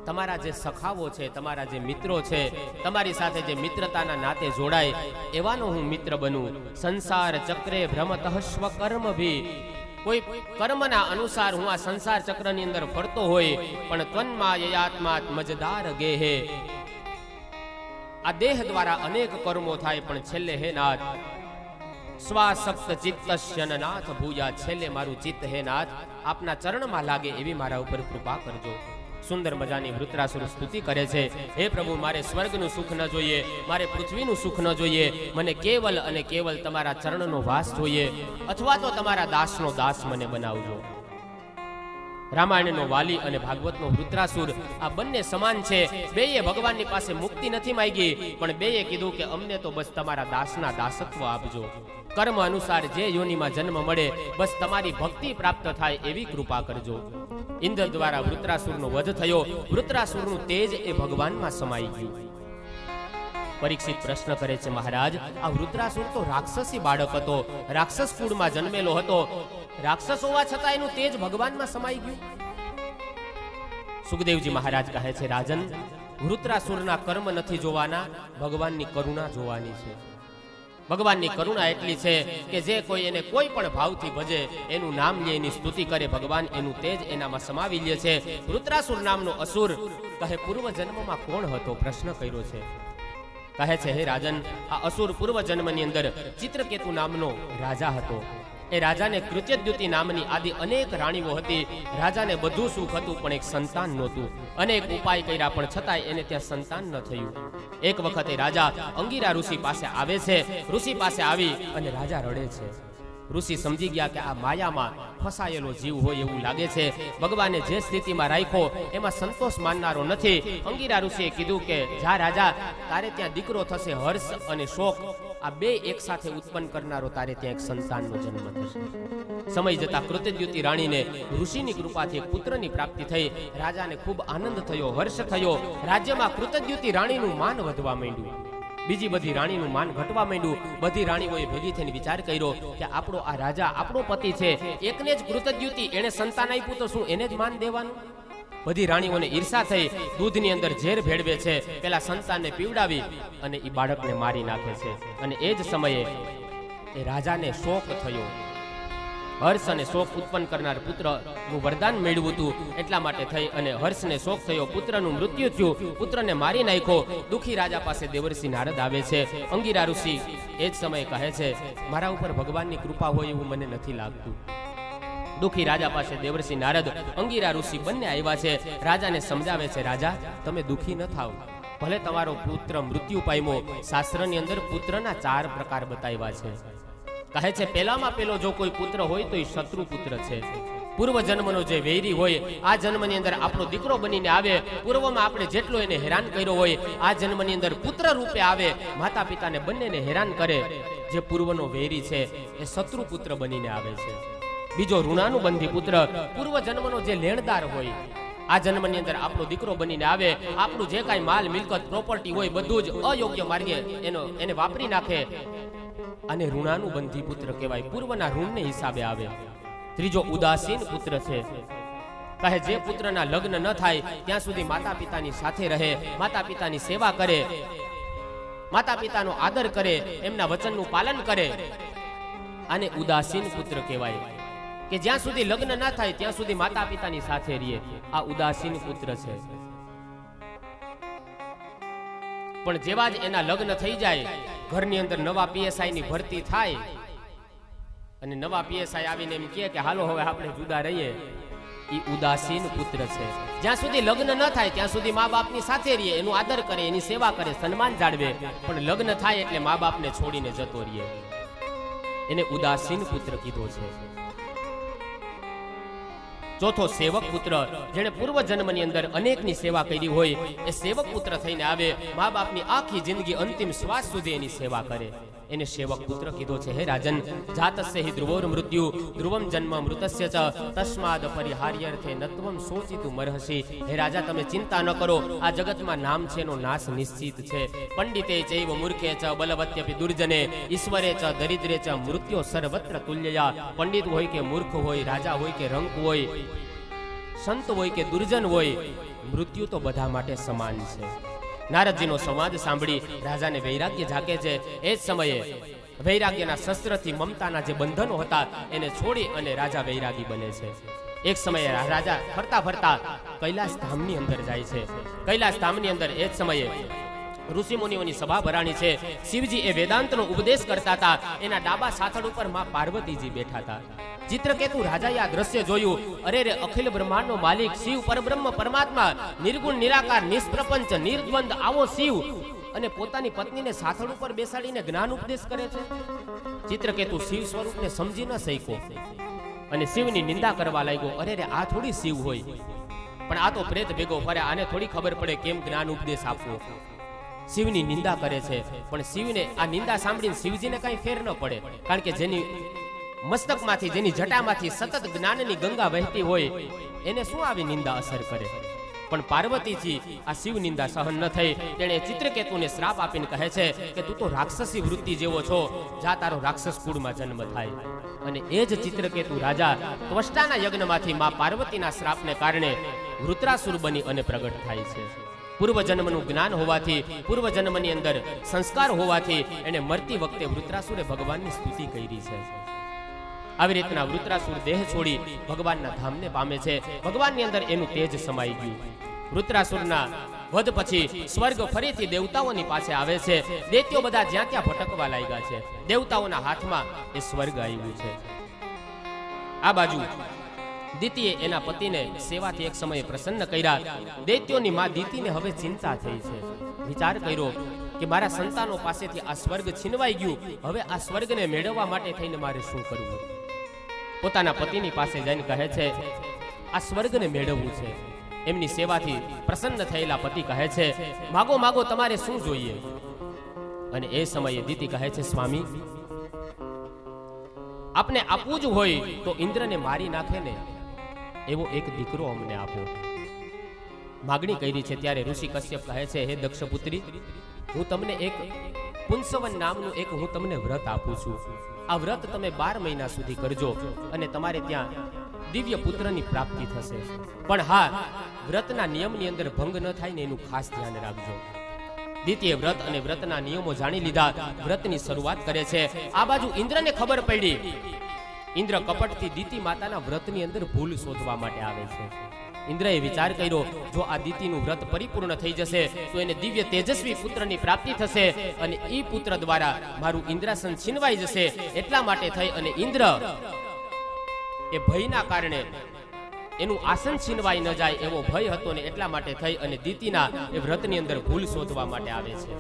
S1: તમારા જે સખાઓ છે, તમારા જે મિત્રો છે, તમારી સાથે જે મિત્રતાના નાતે જોડાય એવાનો હું મિત્ર બનું. સંસાર ચક્રે ભ્રમતઃ સ્વકર્મ ભી, કોઈ કર્મના અનુસાર હું આ સંસાર ચક્રની અંદર ફરતો હોય, પણ ત્વન્માયયાત્માત મજદાર ગેહે, આ દેહ દ્વારા અનેક કર્મો થાય, પણ છેલ્લે હે નાથ સ્વાસક્ત ચિત્તસ્ય નાથ ભૂયા, છેલ્લે મારું ચિત્ત હે નાથ આપના ચરણમાં લાગે એવી મારા ઉપર કૃપા કરજો. સુંદર મજાની વૃત્રાસુર સ્તુતિ કરે છે. હે પ્રભુ, મારે સ્વર્ગનું સુખ ન જોઈએ, મારે પૃથ્વીનું સુખ ન જોઈએ, મને કેવલ અને કેવલ તમારા ચરણનો વાસ જોઈએ, અથવા તો તમારા દાસનો દાસ મને બનાવજો. રામાયણનો વાલી અને ભાગવતનો વૃત્રાસુર આ બંને સમાન છે. બેયે ભગવાનની પાસે મુક્તિ નથી માંગી, પણ બેયે કીધું કે અમને તો બસ તમારા દાસના દાસત્વ આપજો. કર્મ અનુસાર જે યોનિમાં જન્મ મળે, બસ તમારી ભક્તિ પ્રાપ્ત થાય એવી કૃપા કરજો. ઇન્દ્ર દ્વારા વૃત્રાસુરનો વધ થયો. વૃત્રાસુરનું તેજ એ ભગવાનમાં સમાઈ ગયું. પરીક્ષિત પ્રશ્ન કરે છે, મહારાજ, આ વૃત્રાસુર તો રાક્ષસી બાળક હતો, રાક્ષસ કુળમાં જન્મેલો હતો, રાક્ષસ હોવા છતાં એનું તેજ ભગવાનમાં સમાઈ ગયું. સુખદેવજી મહારાજ કહે છે, રાજન, વૃત્રાસુરના કર્મ નથી જોવાના, ભગવાનની કરુણા જોવાની છે. ભગવાનની કરુણા એટલી છે કે જે કોઈ એને કોઈ પણ ભાવથી ભજે, એનું નામ લે, એની સ્તુતિ કરે, ભગવાન એનું તેજ એનામાં સમાવી લે છે. વૃત્રાસુર નામનો અસુર કહે, પૂર્વ જન્મમાં કોણ હતો? પ્રશ્ન કર્યો છે. કહે છે, હે રાજન, આ અસુર પૂર્વ જન્મની અંદર ચિત્રકેતુ નામનો રાજા હતો. એ રાજાને કૃત્યદ્યુતિ નામની આદિ અનેક રાણીઓ હતી. રાજાને બધું સુખ હતું, પણ એક સંતાન નહોતું. અનેક ઉપાય કર્યા, પણ છતાંય એને ત્યાં સંતાન ન થયું. એક વખતે રાજા અંગીરા ઋષિ પાસે આવે છે. ઋષિ પાસે આવી અને રાજા રડે છે. ઋષિ સમજી ગયા કે આ માયામાં ફસાયેલો જીવ હોય એવું લાગે છે. ભગવાને જે સ્થિતિમાં રાખ્યો એમાં સંતોષ માનનારો નથી. અંગીરા ઋષિએ કીધું કે જા રાજા, તારે ત્યાં દીકરો થશે, હર્ષ અને શોક આ બે એક સાથે ઉત્પન્ન કરનારો તારે ત્યાં એક સંતાનનો જન્મ થશે. સમય જતા કૃતદ્યુતિ રાણીને ઋષિની કૃપાથી એક પુત્રની પ્રાપ્તિ થઈ. રાજાને ખૂબ આનંદ થયો, હર્ષ થયો. રાજ્યમાં કૃતદ્યુતિ રાણીનું માન વધવા માંડ્યું, બીજી બધી રાણીનું માન ઘટવા માંડ્યું. બધી રાણીઓએ ભેગી થઈને વિચાર કર્યો કે આપણો આ રાજા આપણો પતિ છે, એકને જ કૃતદ્યુતિ એને સંતાન આપ્યું તો શું એને જ માન દેવાનું? બધી રાણીઓને ઈર્ષા થઈ. દૂધની અંદર ઝેર ભેળવે છે, પેલા સંતાનને પીવડાવી અને એ બાળકને મારી નાખે છે. અને એ જ સમયે એ રાજાને શોક થયો. હર્ષ અને શોક ઉત્પન્ન કરનાર પુત્રનું વરદાન મેળવ્યું હતું, એટલા માટે થઈ અને હર્ષને શોક થયો, પુત્રનું મૃત્યુ થયું, પુત્રને મારી નાખ્યો. દુઃખી રાજા પાસે દેવર્ષિ નારદ આવે છે. અંગીરા ઋષિ એ જ સમયે કહે છે, મારા ઉપર ભગવાનની કૃપા હોય એવું મને નથી લાગતું. દુઃખી રાજા પાસે દેવર્ષિ નારદ, અંગીરા ઋષિ બંને આવ્યા છે. રાજાને સમજાવે છે, રાજા તમે દુઃખી ન થાવ, ભલે તમારો પુત્ર મૃત્યુ પામ્યો, શાસ્ત્રની અંદર પુત્રના 4 પ્રકાર બતાવ્યા છે. કહે છે, પહેલામાં પહેલો જો કોઈ પુત્ર હોય તો એ શત્રુ પુત્ર છે. પૂર્વ જન્મનો જે વૈરી હોય, આ જન્મની અંદર આપણો દીકરો બનીને આવે. પૂર્વમાં આપણે જેટલો એને હેરાન કર્યો હોય, આ જન્મની અંદર પુત્ર રૂપે આવે, માતા પિતાને બંનેને હેરાન કરે. જે પૂર્વનો વૈરી છે એ શત્રુ પુત્ર બનીને આવે છે. બીજો ઋણાનુબંધી પુત્ર, પૂર્વ જન્મનો જે લેણદાર હોય, આ જન્મની અંદર આપણો દીકરો બનીને આવે, આપણું જે કાંઈ માલ મિલકત પ્રોપર્ટી હોય બધું જ અયોગ્ય માર્ગે એને વાપરી નાખે. અને ઋણાનુબંધી પુત્ર કહેવાય, પૂર્વના ઋણને હિસાબે આવે. ત્રીજો ઉદાસીન પુત્ર છે. કહે જે પુત્રના લગ્ન ન થાય ત્યાં સુધી માતા પિતાની સાથે રહે, માતા પિતાની સેવા કરે, માતા પિતાનો આદર કરે, એમના વચનનું પાલન કરે. આને ઉદાસીન પુત્ર કહેવાય. કે જ્યાં સુધી લગ્ન ના થાય ત્યાં સુધી માતા પિતાની સાથે રહીએ, આ ઉદાસીન પુત્ર છે. પણ જેવા જ એના લગ્ન થઈ જાય, ઘરની અંદર નવા પીએસઆઈ ની ભરતી થાય અને નવા પીએસઆઈ આવીને એમ કહે કે હાલો હવે આપણે જુદા રહીએ, એ ઉદાસીન પુત્ર છે. જ્યાં સુધી લગ્ન ન થાય ત્યાં સુધી મા બાપની સાથે રહીએ, એનું આદર કરે, એની સેવા કરે, સન્માન જાળવે. પણ લગ્ન થાય એટલે મા બાપને છોડીને જતો રહીએ, એને ઉદાસીન પુત્ર કીધો છે. ચોથો સેવક પુત્ર, જેણે પૂર્વ જન્મની અંદર અનેકની સેવા કરી હોય, એ સેવક પુત્ર થઈને આવે, મા બાપની આખી જિંદગી અંતિમ શ્વાસ સુધી એની સેવા કરે. એને સેવક પુત્ર કીધો છે, હે રાજન, જાતસ્ય હિ ધ્રુવોર મૃત્યુ ધ્રુવમ જન્મ મૃતસ્ય ચ તસ્માદ પરિહાર્યર્થે નત્વમ શોચિતું મરહસી. હે રાજા, તમે ચિંતા ન કરો, આ જગતમાં નામ છે એનો નાશ નિશ્ચિત છે. પંડિતે ચૈવ મૂર્ખે ચ બલવત્યપી દુર્જને ઈશ્વરે ચ દરિદ્રે ચ મૃત્યો સર્વત્ર તુલ્યયા. પંડિત હોય કે મૂર્ખ હોય, રાજા હોય કે રંક હોય, સંત હોય કે દુર્જન હોય, મૃત્યુ તો બધા માટે સમાન છે. નારદજીનો સંવાદ સાંભળી રાજાને વૈરાગ્ય જાગે છે. એ જ સમયે વૈરાગ્યના શસ્ત્રથી મમતાના જે બંધનો હતા એને છોડી અને રાજા વૈરાગી બને છે. એક સમયે રાજા ફરતા ફરતા કૈલાસ ધામની અંદર જાય છે. કૈલાસ ધામની અંદર એ જ સમયે ઋષિ મુનિઓની સભા ભરાણી છે. શિવજી એ વેદાંતનો ઉપદેશ કરતા હતા. એના ડાબા સાથળ ઉપર માં પાર્વતીજી બેઠા હતા. ચિત્રકેતુ રાજાએ આ દ્રશ્ય જોયું. અરે રે, અખિલ બ્રહ્માંડનો માલિક શિવ પરબ્રહ્મ પરમાત્મા, નિર્ગુણ નિરાકાર નિષ્પ્રપંચ નિર્દ્વંદ આવો શિવ અને પોતાની પત્નીને સાથળ ઉપર બેસાડીને જ્ઞાન ઉપદેશ કરે છે. ચિત્રકેતુ શિવ સ્વરૂપને સમજી ન શક્યો અને શિવની નિંદા કરવા લાગ્યો. અરે રે, આ થોડી શિવ હોય, પણ આ તો પ્રેત ભેગો ફરે, આને થોડી ખબર પડે કેમ જ્ઞાન ઉપદેશ આપવો. શિવની નિંદા કરે છે, પણ શિવને આ નિંદા સાંભળીને શિવજીને કઈ ફેર ન પડે, કારણ કે જેની મસ્તકમાંથી, જેની જટામાંથી સતત જ્ઞાનની ગંગા વહેતી હોય એને શું આવી નિંદા અસર કરે. પણ પાર્વતીજી આ શિવ નિંદા સહન ન થઈ. તેણે ચિત્રકેતુને શ્રાપ આપીને કહે છે કે તું તો રાક્ષસી વૃત્તિ જેવો છો, જા તારો રાક્ષસ કુળમાં જન્મ થાય. અને એ જ ચિત્રકેતુ રાજા ત્વષ્ટાના યજ્ઞમાંથી માં પાર્વતીના શ્રાપને કારણે વૃત્રાસુર બની અને પ્રગટ થાય છે. પૂર્વજન્મનું જ્ઞાન હોવાથી, પૂર્વજન્મની અંદર સંસ્કાર હોવાથી એને મરતી વખતે વૃત્રાસુરે ભગવાનની સ્તુતિ કરી છે. આવી રીતના વૃત્રાસુર દેહ છોડી ભગવાનના ધામને પામે છે. ભગવાનની અંદર એનું તેજ સમાઈ ગયું. વૃત્રાસુરના વધ પછી સ્વર્ગ ફરીથી દેવતાઓની પાસે આવે છે. દૈત્યો બધા જ્યાં ત્યાં ભટકવા લાગ્યા છે. દેવતાઓના હાથમાં એ સ્વર્ગ આવ્યું છે. આ બાજુ દિતિએ એના પતિને સેવાથી એક સમયે પ્રસન્ન કર્યા. દૈત્યોની માં દિતિને હવે ચિંતા થઈ છે. વિચાર કર્યો કે મારા સંતાનો પાસેથી આ સ્વર્ગ છીનવાઈ ગયું, હવે આ સ્વર્ગને મેળવવા માટે થઈને મારે શું કરવું. પોતાના પતિની પાસે જઈને કહે છે આ સ્વર્ગને મેળવવું છે. એમની સેવાથી પ્રસન્ન થયેલા પતિ કહે છે માગો માગો, તમારે શું જોઈએ. અને એ સમયે દિતિ કહે છે સ્વામી, આપને આપવું જ હોય તો ઇન્દ્રને મારી નાખે ને એવો એક દીકરો અમને આપો. માગણી કરી છે. ત્યારે ઋષિ કશ્યપ કહે છે હે દક્ષપુત્રી, હું તમને એક પુંસવન નામનું એક હું તમને વ્રત આપું છું. આ વ્રત તમે 12 મહિના સુધી કરજો અને તમારે ત્યાં દિવ્ય પુત્રની પ્રાપ્તિ થશે. પણ હા, વ્રતના નિયમની અંદર ભંગ ન થાય ને એનું ખાસ ધ્યાન રાખજો. દિતિએ વ્રત અને વ્રતના નિયમો જાણી લીધા. વ્રતની શરૂઆત કરે છે. આ બાજુ ઇન્દ્રને ખબર પડી. ઇન્દ્ર કપટથી દિતિ માતાના વ્રતની અંદર ભૂલ શોધવા માટે આવે છે. ઇન્દ્રએ વિચાર કર્યો જો આ દિતિનું વ્રત પરિપૂર્ણ થઈ જશે તો એને દિવ્ય તેજસ્વી પુત્રની પ્રાપ્તિ થશે અને એ પુત્ર દ્વારા મારું ઇન્દ્રાસન છીનવાઈ જશે. એટલા માટે થઈ અને ઇન્દ્ર એ ભયના કારણે એનું આસન છીનવાઈ ન જાય એવો ભય હતો ને એટલા માટે થઈ અને દિતિના એ વ્રતની અંદર ભૂલ શોધવા માટે આવે છે.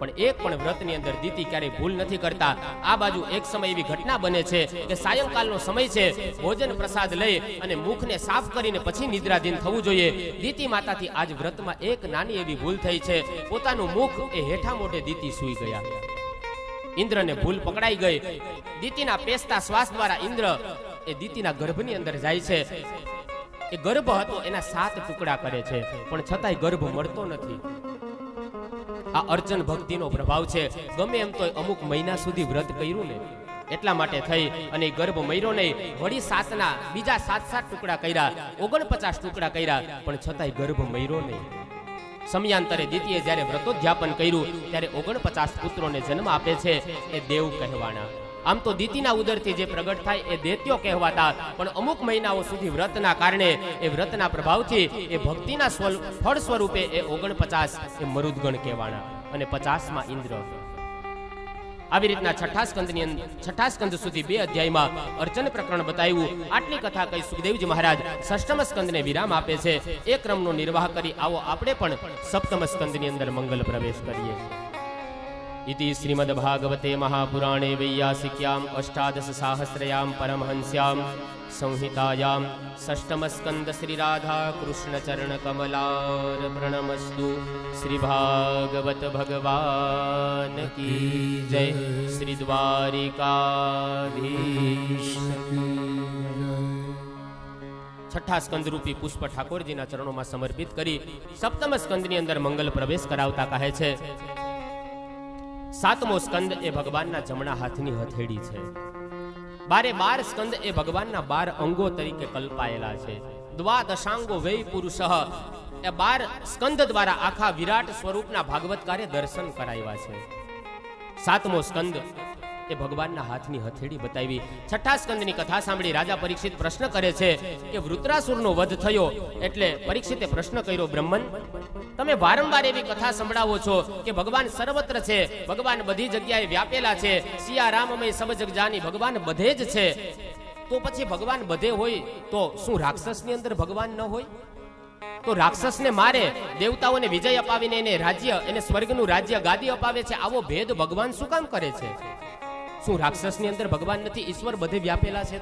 S1: પણ એક પણ વ્રતની અંદર દિતિ ક્યારેય ભૂલ નથી કરતા. આ બાજુ એક સમય એવી ઘટના બને છે કે સાયંકાલનો સમય છે. ભોજન પ્રસાદ લઈ અને મુખને સાફ કરીને પછી નિદ્રાધીન થવું જોઈએ. દિતિ માતાથી આજ વ્રતમાં એક નાની એવી ભૂલ થઈ છે. પોતાનું મુખ એ હેઠા મોઢે દિતિ સૂઈ ગયા. ઇન્દ્રને ભૂલ પકડાઈ ગઈ. દિતિના પેસતા શ્વાસ દ્વારા ઇન્દ્ર એ દિતિના ગર્ભની અંદર જાય છે. એ ગર્ભ હતો એના 7 ટુકડા કરે છે, પણ છતાંય ગર્ભ મળતો નથી. આ અર્ચન ભક્તિનો પ્રભાવ છે. ગમે એમ તો અમુક મહિના સુધી વ્રત કર્યું ને એટલા માટે થઈ અને ગર્ભ મર્યો નહીં. વળી 7ના બીજા 7 ટુકડા કર્યા, 49 ટુકડા કર્યા, પણ છતાંય ગર્ભ મર્યો નહીં. સમયાંતરે દિતિએ જ્યારે વ્રતોધ્યાપન કર્યું ત્યારે 49 પુત્રોને જન્મ આપે છે. એ દેવ કહેવાના. આમ તો દિતિના ઉદરથી જે પ્રગટ થાય એ દૈત્યો કહેવાતા, પણ અમુક મહિનાઓ સુધી વ્રતના કારણે એ વ્રતના પ્રભાવથી એ ભક્તિના ફળ સ્વરૂપે એ 49 એ મરુદગણ કહેવાના અને 50માં ઇન્દ્ર. આવી રીતના છઠ્ઠા સ્કંદ સુધી 2 અધ્યાયમાં અર્ચન પ્રકરણ બતાવ્યું. આટલી કથા કહી સુખદેવજી મહારાજ 6મ સ્કંદને વિરામ આપે છે. એ ક્રમનો નિર્વાહ કરી આવો આપણે પણ 7મ સ્કંદની અંદર મંગલ પ્રવેશ કરીએ. इति श्रीमद्भागवते महापुराणे वैयासिक्याम् अष्टादशसाहस्रयां परमहंस्यां संहितायां षष्ठमस्कन्द श्रीराधा कृष्णचरणकमलार्पणमस्तु। श्रीभागवत भगवान की जय। श्री द्वारिकाधीश। छठा स्कंद रूपी पुष्प ठाकुरजीना चरणों में समर्पित करी सप्तम स्कंदनी अंदर मंगल प्रवेश करावता कहे छे। सातमो स्कंद ए भगवानना जमणा हाथनी हथेળી છે। 12 સ્કંદ એ ભગવાનના 12 અંગો તરીકે કલ્પાયેલા છે। દ્વાદશાંગો વૈ પુરુષઃ એ 12 સ્કંદ દ્વારા આખા વિરાટ સ્વરૂપના ભાગવતકારે દર્શન કરાવ્યા છે। સાતમો સ્કંદ એ ભગવાનના હાથની હથેળી બતાવી। છઠ્ઠા સ્કંદની કથા સાંભળી રાજા પરીક્ષિત પ્રશ્ન કરે છે કે વૃત્રાસુરનો વધ થયો એટલે પરીક્ષિતે પ્રશ્ન કર્યો, બ્રહ્મન તમે વારંવાર એવી કથા સંભળાવો છો કે ભગવાન સર્વત્ર છે, ભગવાન બધી જગ્યાએ વ્યાપેલા છે, સિયા રામમય સબ જગ જાની, ભગવાન બધે જ છે, તો પછી ભગવાન બધે હોય તો શું રાક્ષસની અંદર ભગવાન ન હોય? તો રાક્ષસને મારે, દેવતાઓને વિજય અપાવીને એને રાજ્ય, એને સ્વર્ગનું રાજ્ય ગાદી અપાવે છે, આવો ભેદ ભગવાન શું કામ કરે છે? શું રાક્ષસની અંદર ભગવાન નથી? ઈશ્વર બધે વ્યાપેલા છે,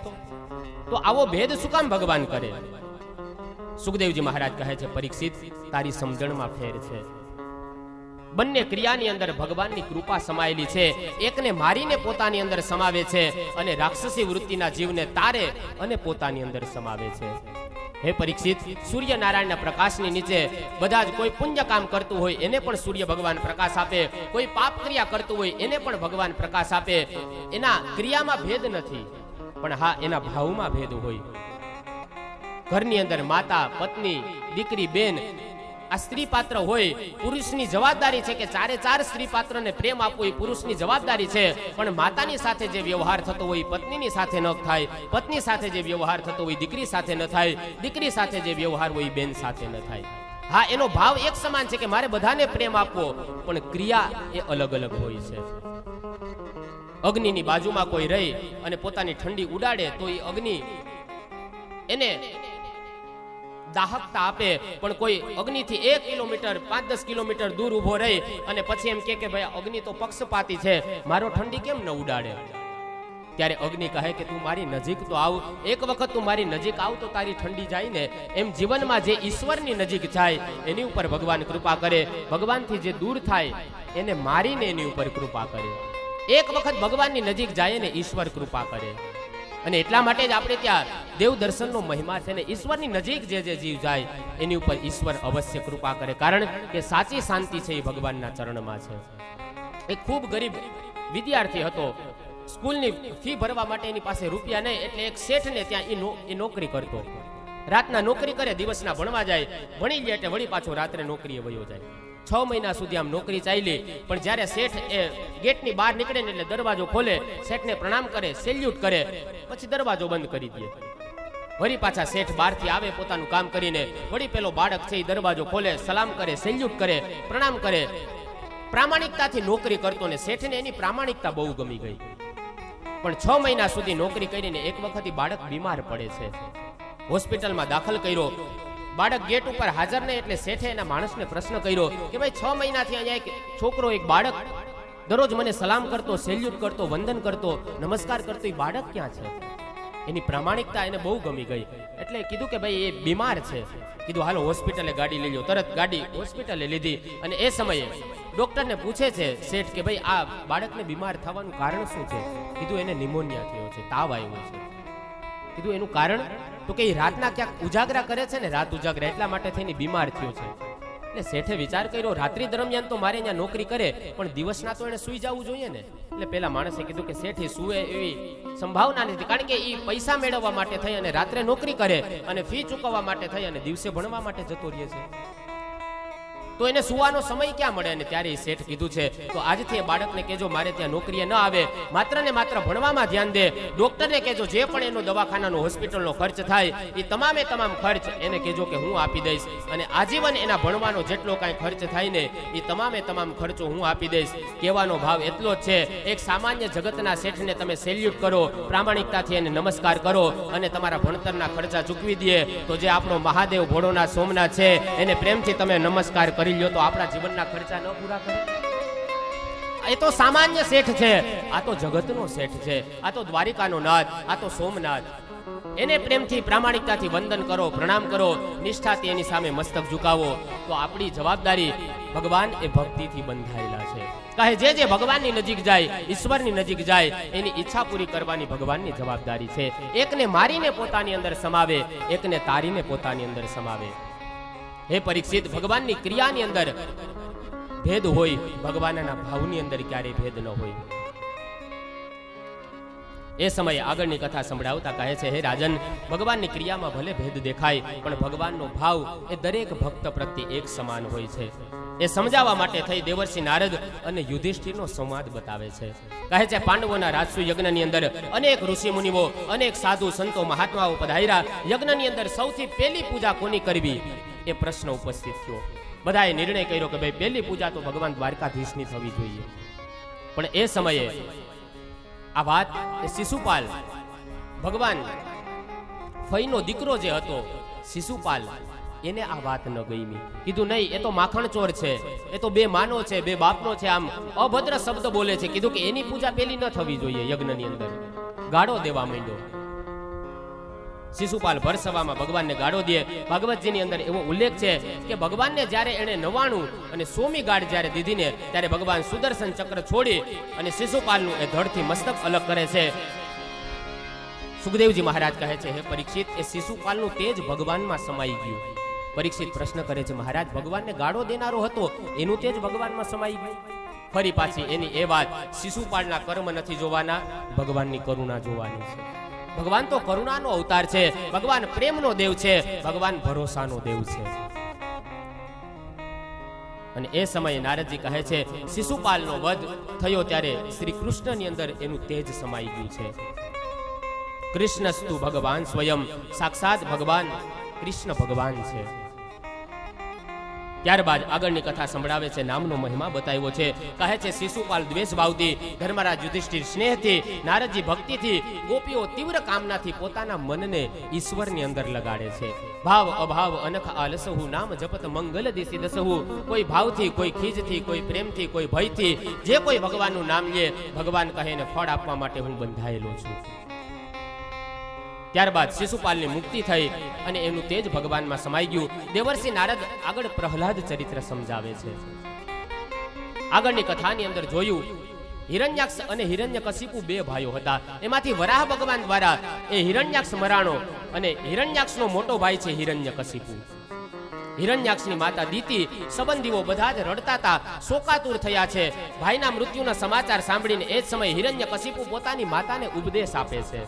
S1: તો આવો ભેદ શું કામ ભગવાન કરે? સુખદેવજી મહારાજ કહે છે, પરીક્ષિત તારી સમજણમાં ફેર છે। બંને ક્રિયાની અંદર ભગવાનની કૃપા સમાયેલી છે। એકને મારીને પોતાની અંદર સમાવે છે અને રાક્ષસી વૃત્તિના જીવને તારે અને પોતાની અંદર સમાવે છે। હે પરીક્ષિત, સૂર્યનારાયણના પ્રકાશની નીચે બધા જ કોઈ પુણ્ય કામ કરતું હોય એને પણ સૂર્ય ભગવાન પ્રકાશ આપે, કોઈ પાપ ક્રિયા કરતું હોય એને પણ ભગવાન પ્રકાશ આપે। એના ક્રિયામાં ભેદ નથી, પણ હા એના ભાવમાં ભેદ હોય। ઘરની અંદર માતા, પત્ની, દીકરી, બેન આ સ્ત્રી પાત્ર હોય, પુરુષની જવાબદારી છે કે ચારે ચાર સ્ત્રી પાત્રને પ્રેમ આપવો એ પુરુષની જવાબદારી છે, પણ માતાની સાથે જે વ્યવહાર થતો હોય પત્નીની સાથે ન થાય, પત્ની સાથે જે વ્યવહાર થતો હોય દીકરી સાથે ન થાય, દીકરી સાથે જે વ્યવહાર હોય બેન સાથે ન થાય। હા, એનો ભાવ એક સમાન છે કે મારે બધાને પ્રેમ આપવો, પણ ક્રિયા એ અલગ અલગ હોય છે। અગ્નિની બાજુમાં કોઈ રહી અને પોતાની ઠંડી ઉડાડે તો એ અગ્નિ એને દાહકતા આપે, પણ કોઈ અગ્નિથી 1 કિલોમીટર 5-10 કિલોમીટર દૂર ઉભો રહી અને પછી એમ કે ભાઈ અગ્નિ તો પક્ષપાતી છે, મારો ઠંડી કેમ ન ઉડાડે? ત્યારે અગ્નિ કહે કે તું મારી નજીક તો આવ, એક વખત તું મારી નજીક આવ તો તારી ઠંડી જાય ને। એમ જીવનમાં જે ઈશ્વરની નજીક જાય એની ઉપર ભગવાન કૃપા કરે, ભગવાનથી જે દૂર થાય એને મારીને એની ઉપર કૃપા કરે। એક વખત ભગવાનની નજીક જાય ને ઈશ્વર કૃપા કરે। અને એટલા માટે જ આપણે ત્યાં દેવ દર્શનનો મહિમા છે ને, ઈશ્વરની નજીક જે જીવ જાય એની ઉપર ઈશ્વર અવશ્ય કૃપા કરે, કારણ કે સાચી શાંતિ છે એ ભગવાનના ચરણમાં છે। એક ખૂબ ગરીબ વિદ્યાર્થી હતો, સ્કૂલની ફી ભરવા માટે એની પાસે રૂપિયા નહીં, એટલે એક શેઠને ત્યાં એ નોકરી કરતો। રાતના નોકરી કરે, દિવસના ભણવા જાય, ભણી લે એટલે વળી પાછો રાત્રે નોકરીએ વયો જાય। 6 મહિના સુધી આમ નોકરી ચાલી, પણ જ્યારે શેઠ એ ગેટની બહાર નીકળે ને એટલે દરવાજો ખોલે, શેઠને પ્રણામ કરે, સેલ્યુટ કરે, પછી દરવાજો બંધ કરી દે। વળી પાછા શેઠ બહારથી આવે પોતાનું કામ કરીને, વળી પેલો બાળક છે એ દરવાજો ખોલે, સલામ કરે, સેલ્યુટ કરે, પ્રણામ કરે, પ્રામાણિકતાથી નોકરી કરતો ને શેઠને એની પ્રામાણિકતા બહુ ગમી ગઈ। પણ 6 મહિના સુધી નોકરી કરીને એક વખત બાળક બીમાર પડે છે, હોસ્પિટલમાં દાખલ કર્યો। બાળક ગેટ ઉપર હાજર નહીં એટલે શેઠે એના માણસને પ્રશ્ન કર્યો કે ભાઈ 6 મહિનાથી અહીંયા એક છોકરો, એક બાળક દરરોજ મને સલામ કરતો, સેલ્યુટ કરતો, વંદન કરતો, નમસ્કાર કરતો, એ બાળક ક્યાં છે? એની પ્રામાણિકતા એને બહુ ગમી ગઈ, એટલે કીધું કે ભાઈ એ બીમાર છે। કીધું હાલો હોસ્પિટલે ગાડી લઈ લો। તરત ગાડી હોસ્પિટલે લીધી અને એ સમયે ડોક્ટરને પૂછે છે શેઠ કે ભાઈ આ બાળકને બીમાર થવાનું કારણ શું છે? કીધું એને નિમોનિયા થયો છે, તાવ આવ્યો છે। કીધું એનું કારણ? તો કે રાતના ક્યાંક ઉજાગરા કરે છે ને, રાત ઉજાગરા, એટલા માટે થઈને બીમાર થયો છે। એટલે શેઠે વિચાર કર્યો રાત્રિ દરમિયાન તો મારે અહીંયા નોકરી કરે, પણ દિવસના તો એને સુઈ જવું જોઈએ ને। એટલે પેલા માણસે કીધું કે શેઠ સુવે એવી સંભાવના નથી, કારણ કે એ પૈસા મેળવવા માટે થઈ અને રાત્રે નોકરી કરે અને ફી ચૂકવવા માટે થઈ અને દિવસે ભણવા માટે જતો રહે છે, તો એને સુવાનો સમય ક્યાં મળે? અને ત્યારે શેઠ કીધું છે તો આજથી એ બાળકને કહેજો મારે ત્યાં નોકરીએ ન આવે, માત્ર ને માત્ર ભણવામાં ધ્યાન દે। ડોક્ટરને કહેજો જે પણ એનો દવાખાનાનો હોસ્પિટલનો ખર્ચ થાય એ તમામે તમામ ખર્ચ એને કહેજો કે હું આપી દઈશ, અને આજીવન એના ભણવાનો જેટલો કાંઈ ખર્ચ થાય ને એ તમામે તમામ ખર્ચો હું આપી દઈશ। કહેવાનો ભાવ એટલો જ છે, એક સામાન્ય જગતના શેઠને તમે સેલ્યુટ કરો, પ્રામાણિકતાથી એને નમસ્કાર કરો અને તમારા ભણતરના ખર્ચા ચૂકવી દે, તો જે આપણો મહાદેવ ભોળોનાથ સોમનાથ છે એને પ્રેમથી તમે નમસ્કાર કરી લ્યો તો આપણા જીવનના ખર્ચા ન પૂરા કરે? એ તો સામાન્ય શેઠ છે, આ તો જગતનો શેઠ છે, આ તો દ્વારિકાનો નાથ, આ તો સોમનાથ. એને પ્રેમથી પ્રામાણિકતાથી વંદન કરો, પ્રણામ કરો, નિષ્ઠાથી એની સામે મસ્તક ઝુકાવો. તો આપણી જવાબદારી, ભગવાન એ ભક્તિથી બંધાયેલા છે. કહે જે ભગવાનની નજીક જાય, ઈશ્વરની નજીક જાય, એની ઈચ્છા પૂરી કરવાની ભગવાનની જવાબદારી છે. એકને મારીને પોતાની અંદર સમાવે, એકને તારીને પોતાની અંદર સમાવે. હે પરીક્ષિત, ભગવાનની ક્રિયાની અંદર ભેદ હોય, ભગવાનના ભાવની અંદર ક્યારેય ભેદ ન હોય. એ સમયે આગળની કથા સંભળાવતા કહે છે, હે રાજન, ભગવાનની ક્રિયામાં ભલે ભેદ દેખાય, પણ ભગવાનનો ભાવ એ દરેક ભક્ત પ્રત્યે એક સમાન હોય છે. એ સમજાવવા માટે થઈ દેવર્ષિ નારદ અને યુધિષ્ઠિરનો સંવાદ બતાવે છે. કહે છે, પાંડવોના રાજસુ યજ્ઞની અંદર અનેક ઋષિ મુનિઓ, અનેક સાધુ સંતો મહાત્માઓ પધાર્યા. યજ્ઞની અંદર સૌથી પહેલી પૂજા કોની કરવી એ પ્રશ્ન ઉપસ્થિત થયો. બધાએ નિર્ણય કર્યો કે ભાઈ પહેલી પૂજા તો ભગવાન દ્વારકાધીશની થવી જોઈએ. પણ એ સમયે આ વાત એ શિશુપાલ, ભગવાન ફઈનો દીકરો જે હતો શિશુપાલ, એને આ વાત ન ગમી. કીધું નહીં, એ તો માખણ ચોર છે, એ તો બે માનો છે, બે બાપનો છે, આમ અભદ્ર શબ્દ બોલે છે. કીધું કે એની પૂજા પેલી ન થવી જોઈએ. યજ્ઞની અંદર ગાળો દેવા માંડ્યો. શિશુપાલ ભરસવામાં ભગવાનને ગાળો દે. ભાગવતજીની અંદર એવો ઉલ્લેખ છે કે ભગવાનને જ્યારે એણે 99 અને 100મી ગાળ જ્યારે દીધી ને, ત્યારે ભગવાન સુદર્શન ચક્ર છોડી અને શિશુપાલનું એ ધડથી મસ્તક અલગ કરે છે. સુખદેવજી મહારાજ કહે છે, હે પરીક્ષિત, એ શિશુપાલનું તેજ ભગવાનમાં સમાઈ ગયું. પરીક્ષિત પ્રશ્ન કરે છે, મહારાજ, ભગવાનને ગાળો દેનારો હતો, એનું તેજ ભગવાનમાં સમાઈ ગયું? ફરી પાછી એની એ વાત, શિશુપાલના કર્મ નથી જોવાના, ભગવાનની કરુણા જોવાની છે. ભગવાન તો કરુણાનો અવતાર છે, ભગવાન પ્રેમનો દેવ છે, ભગવાન ભરોસાનો દેવ છે. અને એ સમયે નારદજી કહે છે, શિશુપાલનો વધ થયો ત્યારે શ્રી કૃષ્ણની અંદર એનું તેજ સમાઈ ગયું છે. કૃષ્ણસ્તુ ભગવાન સ્વયં, સાક્ષાત ભગવાન કૃષ્ણ ભગવાન છે. ત્યારબાદ આગળની કથા સંભળાવે છે, નામનો મહિમા બતાવ્યો છે. કહે છે, શિશુપાલ દ્વેષ ભાવથી, ધર્મરાજ યુધિષ્ઠિર સ્નેહથી, નારદજી ભક્તિથી, ગોપીઓ તીવ્ર કામનાથી પોતાના મનને ઈશ્વરની અંદર લગાડે છે. ભાવ અભાવ અનખ આલસહુ, નામ જપત મંગલ દિશી દસહુ. કોઈ ભાવથી, કોઈ ખીજથી, કોઈ પ્રેમથી, કોઈ ભયથી જે કોઈ ભગવાનનું નામ લે, ભગવાન કહે ને ફળ આપવા માટે હું બંધાયેલો છું. ત્યારબાદ શિશુપાલની મુક્તિ થઈ અને એનું તેજ ભગવાનમાં સમાઈ ગયું. દેવર્ષિ નારદ આગળ પ્રહલાદ ચરિત્ર સમજાવે છે. આગળની કથાની અંદર જોયું, હિરણ્યાક્ષ અને હિરણ્યકશિપુ બે ભાઈઓ હતા. એમાંથી વરાહ ભગવાન દ્વારા એ હિરણ્યાક્ષ મરાણો અને હિરણ્યાક્ષનો મોટો ભાઈ છે હિરણ્યકશિપુ. હિરણ્યાક્ષની માતા દીતિ, સંબંધીઓ બધા જ રડતા હતા, શોકાતુર થયા છે. ભાઈના મૃત્યુના સમાચાર સાંભળીને એ જ સમયે હિરણ્યકશિપુ પોતાની માતાને ઉપદેશ આપે છે.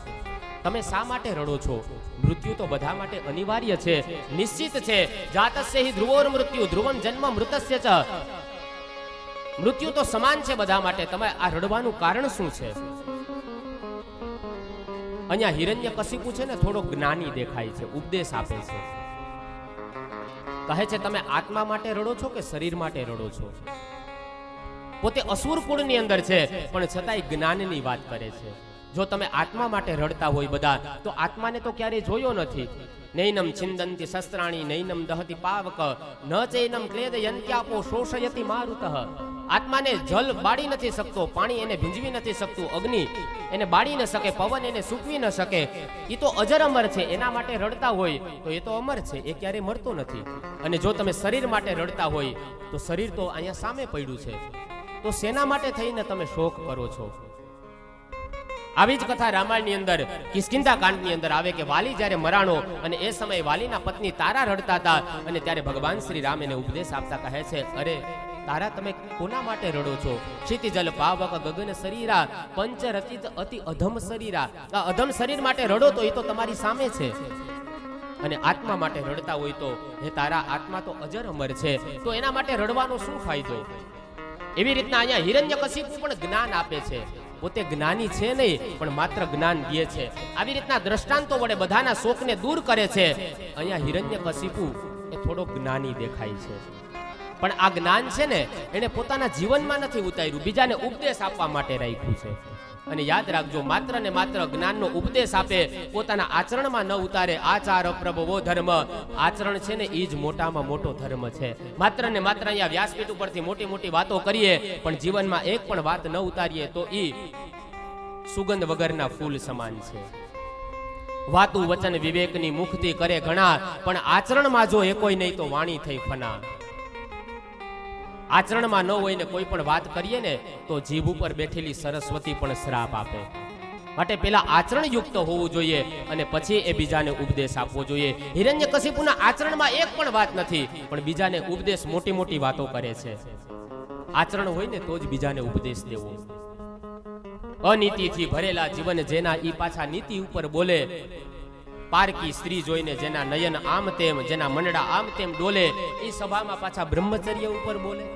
S1: તમે શા માટે રડો છો? મૃત્યુ તો બધા માટે અનિવાર્ય છે, નિશ્ચિત છે. જાતસ્ય હિ ધ્રુવોર મૃત્યુ, ધ્રુવમ જન્મ મૃતસ્ય ચ. મૃત્યુ તો સમાન છે બધા માટે. તમે આ રડવાનું કારણ શું છે? અહીંયા હિરણ્યકશિપુ છે ને થોડો જ્ઞાની દેખાય છે, ઉપદેશ આપે છે. કહે છે, તમે આત્મા માટે રડો છો કે શરીર માટે રડો છો? પોતે અસુર કુળની અંદર છે, પણ છતાંય જ્ઞાનની વાત કરે છે. જો તમે આત્મા માટે રડતા હોય બધા, તો આત્માને તો ક્યારેય જોયો નથી. નૈનમ છિંદંતિ શસ્ત્રાણી, નૈનમ દહતિ પાવક, ન ચૈનમ ક્લેદયંત્યાપો શોષયતિ મારુતઃ. આત્માને જલ બાળી નથી શકતો, પાણી એને ભીંજવી નથી શકતું, અગ્નિ એને બાળી ન શકે, પવન એને સૂકવી ન શકે. એ તો અજર અમર છે. એના માટે રડતા હોય તો એ તો અમર છે, એ ક્યારેય મરતો નથી. અને જો તમે શરીર માટે રડતા હોય તો શરીર તો અહીંયા સામે પડ્યું છે, તો શેના માટે થઈને તમે શોક કરો છો? આવી જ કથા રામાયણની અંદર કિષ્કિંધા કાંડની અંદર આવે કે વાલી જ્યારે મરાણો અને એ સમયે વાલીના પત્ની તારા રડતા હતા અને ત્યારે ભગવાન શ્રી રામ એને ઉપદેશ આપતા કહે છે, અરે તારા, તમે કોના માટે રડો છો? ક્ષિતિજલ પાવક ગગન શરીરા, પંચ રચિત અતિ અધમ શરીરા. આ અધમ શરીર માટે રડો તો એ તો તમારી સામે છે. અને આત્મા માટે રડતા હોય તો, હે તારા, આત્મા તો અજર અમર છે, તો એના માટે રડવાનો શું ફાયદો? એવી રીતના અહીંયા હિરણ્યકશિપુ પણ જ્ઞાન આપે છે. પોતે જ્ઞાની છે નહીં, પણ માત્ર જ્ઞાન દે છે. આવી રીતના દ્રષ્ટાંતો વડે બધાના શોકને દૂર કરે છે. અહીંયા હિરણ્યકશિપુ એ થોડો જ્ઞાની દેખાય છે, પણ આ જ્ઞાન છે ને એને પોતાના જીવનમાં નથી ઉતાર્યું, બીજાને ઉપદેશ આપવા માટે રાખ્યું છે. અને યાદ રાખજો, માત્ર ને માત્ર જ્ઞાનનો ઉપદેશ આપે, પોતાના આચરણમાં ન ઉતારે, આચાર અપ્રભવો ધર્મ. આચરણ છે ને એ જ મોટામાં મોટો ધર્મ છે. માત્ર ને માત્ર અહીંયા વ્યાસપીઠ ઉપરથી મોટી મોટી વાતો કરીએ, પણ જીવનમાં એક પણ વાત ન ઉતારીએ તો એ સુગંધ વગરના ફૂલ સમાન છે. વાતું વચન વિવેકની મુખથી કરે ઘણા, પણ આચરણમાં જો એકોય નહીં તો વાણી થઈ ફના. આચરણમાં ન હોય ને કોઈ પણ વાત કરીએ ને તો જીભ ઉપર બેઠેલી સરસ્વતી પણ શ્રાપ આપે. માટે પેલા આચરણ યુક્ત હોવું જોઈએ અને પછી એ બીજાને ઉપદેશ આપવો જોઈએ. હિરણ્યકશિપુના આચરણમાં એક પણ વાત નથી, પણ બીજાને ઉપદેશ મોટી મોટી વાતો કરે છે. આચરણ હોય ને તો જ બીજાને ઉપદેશ દેવો. અનીતિથી ભરેલા જીવન જેના, ઈ પાછા નીતિ ઉપર બોલે. પારકી સ્ત્રી જોઈને જેના નયન આમ તેમ, જેના મંડળા આમ તેમ ડોલે, એ સભામાં પાછા બ્રહ્મચર્ય ઉપર બોલે.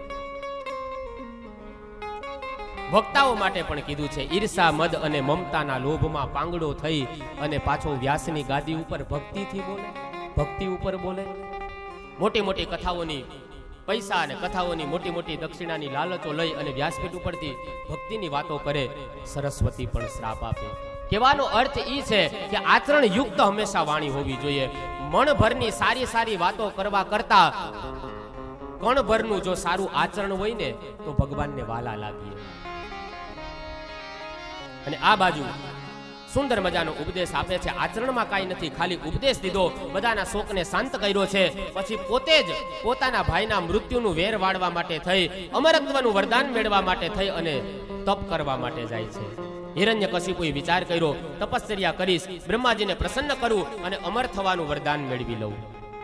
S1: વક્તાઓ માટે પણ કીધું છે, ઈર્ષા મદ અને મમતાના લોભમાં પાંગડો થઈ અને પાછો વ્યાસની ગાદી ઉપર ભક્તિથી બોલે, ભક્તિ ઉપર બોલે. મોટી મોટી કથાઓની પૈસા અને કથાઓની મોટી મોટી દક્ષિણાની લાલચો લઈ અને વ્યાસપીઠ ઉપરથી ભક્તિની વાતો કરે, સરસ્વતી પણ શ્રાપ આપે. કહેવાનો અર્થ એ છે કે આચરણ યુક્ત હંમેશા વાણી હોવી જોઈએ. મણભરની સારી સારી વાતો કરવા કરતા કણભરનું જો સારું આચરણ હોય ને તો ભગવાનને વાલા લાગીએ. અને આ બાજુ સુંદર મજાનો ઉપદેશ આપે છે. આચરણમાં કાંઈ નથી, ખાલી ઉપદેશ દીધો, બધાના શોકને શાંત કર્યો છે. પછી પોતે જ પોતાના ભાઈના મૃત્યુનું વેર વાળવા માટે થઈ, અમરત્વનું વરદાન મેળવવા માટે થઈ અને તપ કરવા માટે જાય છે. હિરણ્યકશિપુએ વિચાર કર્યો, તપશ્ચર્યા કરીશ, બ્રહ્માજીને પ્રસન્ન કરું અને અમર થવાનું વરદાન મેળવી લઉં.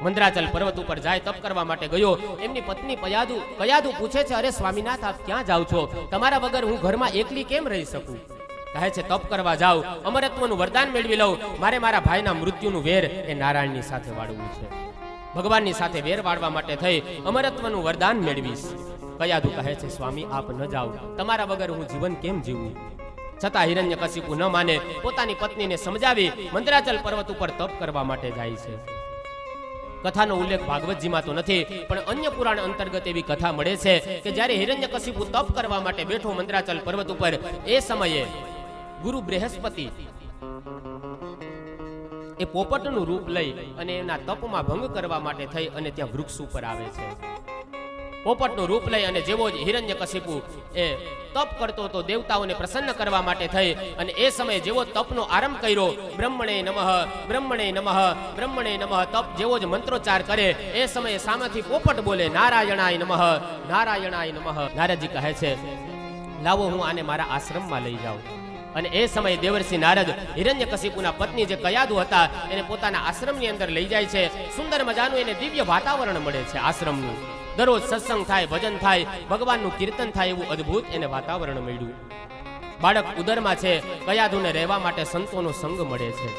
S1: મંદરાચલ પર્વત ઉપર જાય, તપ કરવા માટે ગયો. એમની પત્ની કયાદુ પૂછે છે, અરે સ્વામીનાથ, આપ ક્યાં જાઓ છો? તમારા વગર હું ઘરમાં એકલી કેમ રહી શકું? કહે છે, તપ કરવા જાઉં, અમરત્વનું વરદાન મેળવી લઉં. મારે મારા ભાઈના મૃત્યુનું વેર એ નારાયણની સાથે વાળવું છે. ભગવાનની સાથે વેર વાળવા માટે થઈ અમરત્વનું વરદાન મેળવીશ. કયાદુ કહે છે, સ્વામી આપ ન જાઓ, તમારા વગર હું જીવન કેમ જીવું? છતાં હિરણ્યકશિપુ ન માને, પોતાની પત્નીને સમજાવી મંદરાચલ પર્વત ઉપર તપ કરવા માટે જાય છે. કથાનો ઉલ્લેખ ભાગવતજીમાં તો નથી, પણ અન્ય પુરાણ અંતર્ગત એવી કથા મળે છે કે જ્યારે હિરણ્યકશિપુ તપ કરવા માટે બેઠો મંદરાચલ પર્વત ઉપર, એ સમયે ગુરુ બૃહસ્પતિ એ પોપટનું રૂપ લઈ અને એના તપમાં ભંગ કરવા માટે થઈ અને ત્યાં વૃક્ષ ઉપર આવે છે. પોપટનું રૂપ લઈ અને જેવો જ હિરણ્યકશિપુ એ તપ કરતો તો દેવતાઓને પ્રસન્ન કરવા માટે થઈ અને એ સમયે જેવો તપનો આરંભ કર્યો, બ્રહ્મણે નમઃ બ્રહ્મણે નમઃ બ્રહ્મણે નમઃ, તપ જેવો જ મંત્રોચ્ચાર કરે, એ સમયે સામેથી પોપટ બોલે, નારાયણાય નમઃ નારાયણાય નમઃ. નારદજી કહે છે, લાવો હું આને મારા આશ્રમમાં લઈ જાઉં. અને એ સમયે દેવર્ષિ નારદ હિરણ્યકશિપુના પત્ની જે કયાદુ હતા એને પોતાના આશ્રમની અંદર લઈ જાય છે. સુંદર મજાનું એને દિવ્ય વાતાવરણ મળે છે આશ્રમનું. દરરોજ સત્સંગ થાય, ભજન થાય, ભગવાનનું કીર્તન થાય, એવું અદ્ભુત એને વાતાવરણ મળ્યું. બાળક ઉદરમાં છે, કયાદુને રહેવા માટે સંતોનો સંગ મળે છે.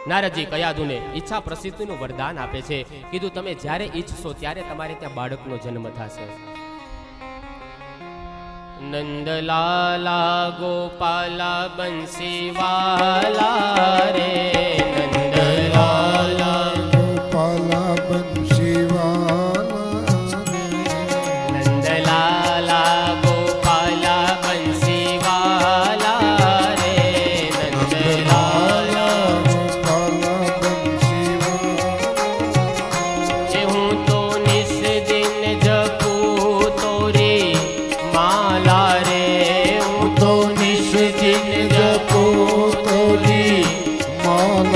S1: નારદજી કયાદુને ઈચ્છા પ્રસિદ્ધિનું વરદાન આપે છે. કીધું, તમે જ્યારે ઈચ્છશો ત્યારે તમારે ત્યાં બાળકનો જન્મ થશે. નંદલાલા ગોપાલા બંસીવાલા રે, નંદલાલા
S2: ગોપાલા બંસીવાલા રે,
S1: નંદલાલા ગોપાલા બંસીવાલા રે, નંદલાલા
S2: ગોપાલા બંસીવાલા.
S1: જે હું તો નિસ દિન જપું તોરી માલા રે, હું તો નિસ દિન જપું તોરી
S2: માલા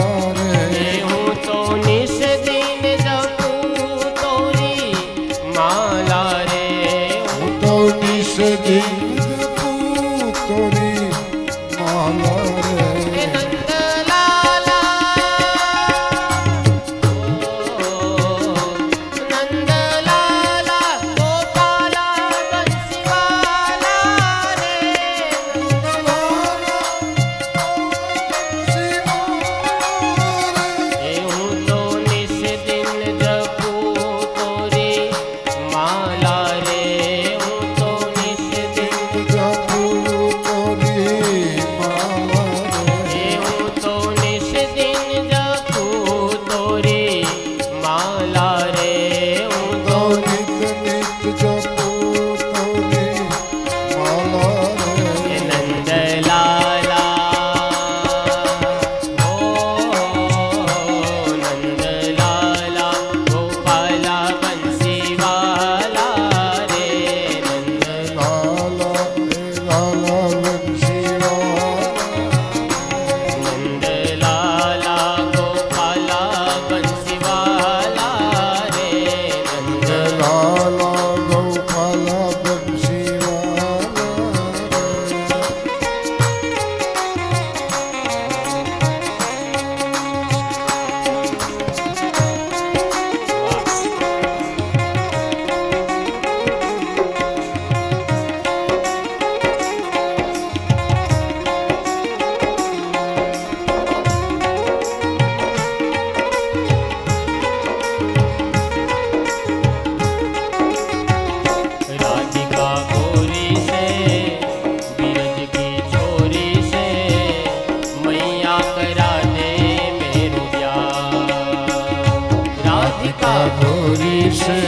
S2: गोरी से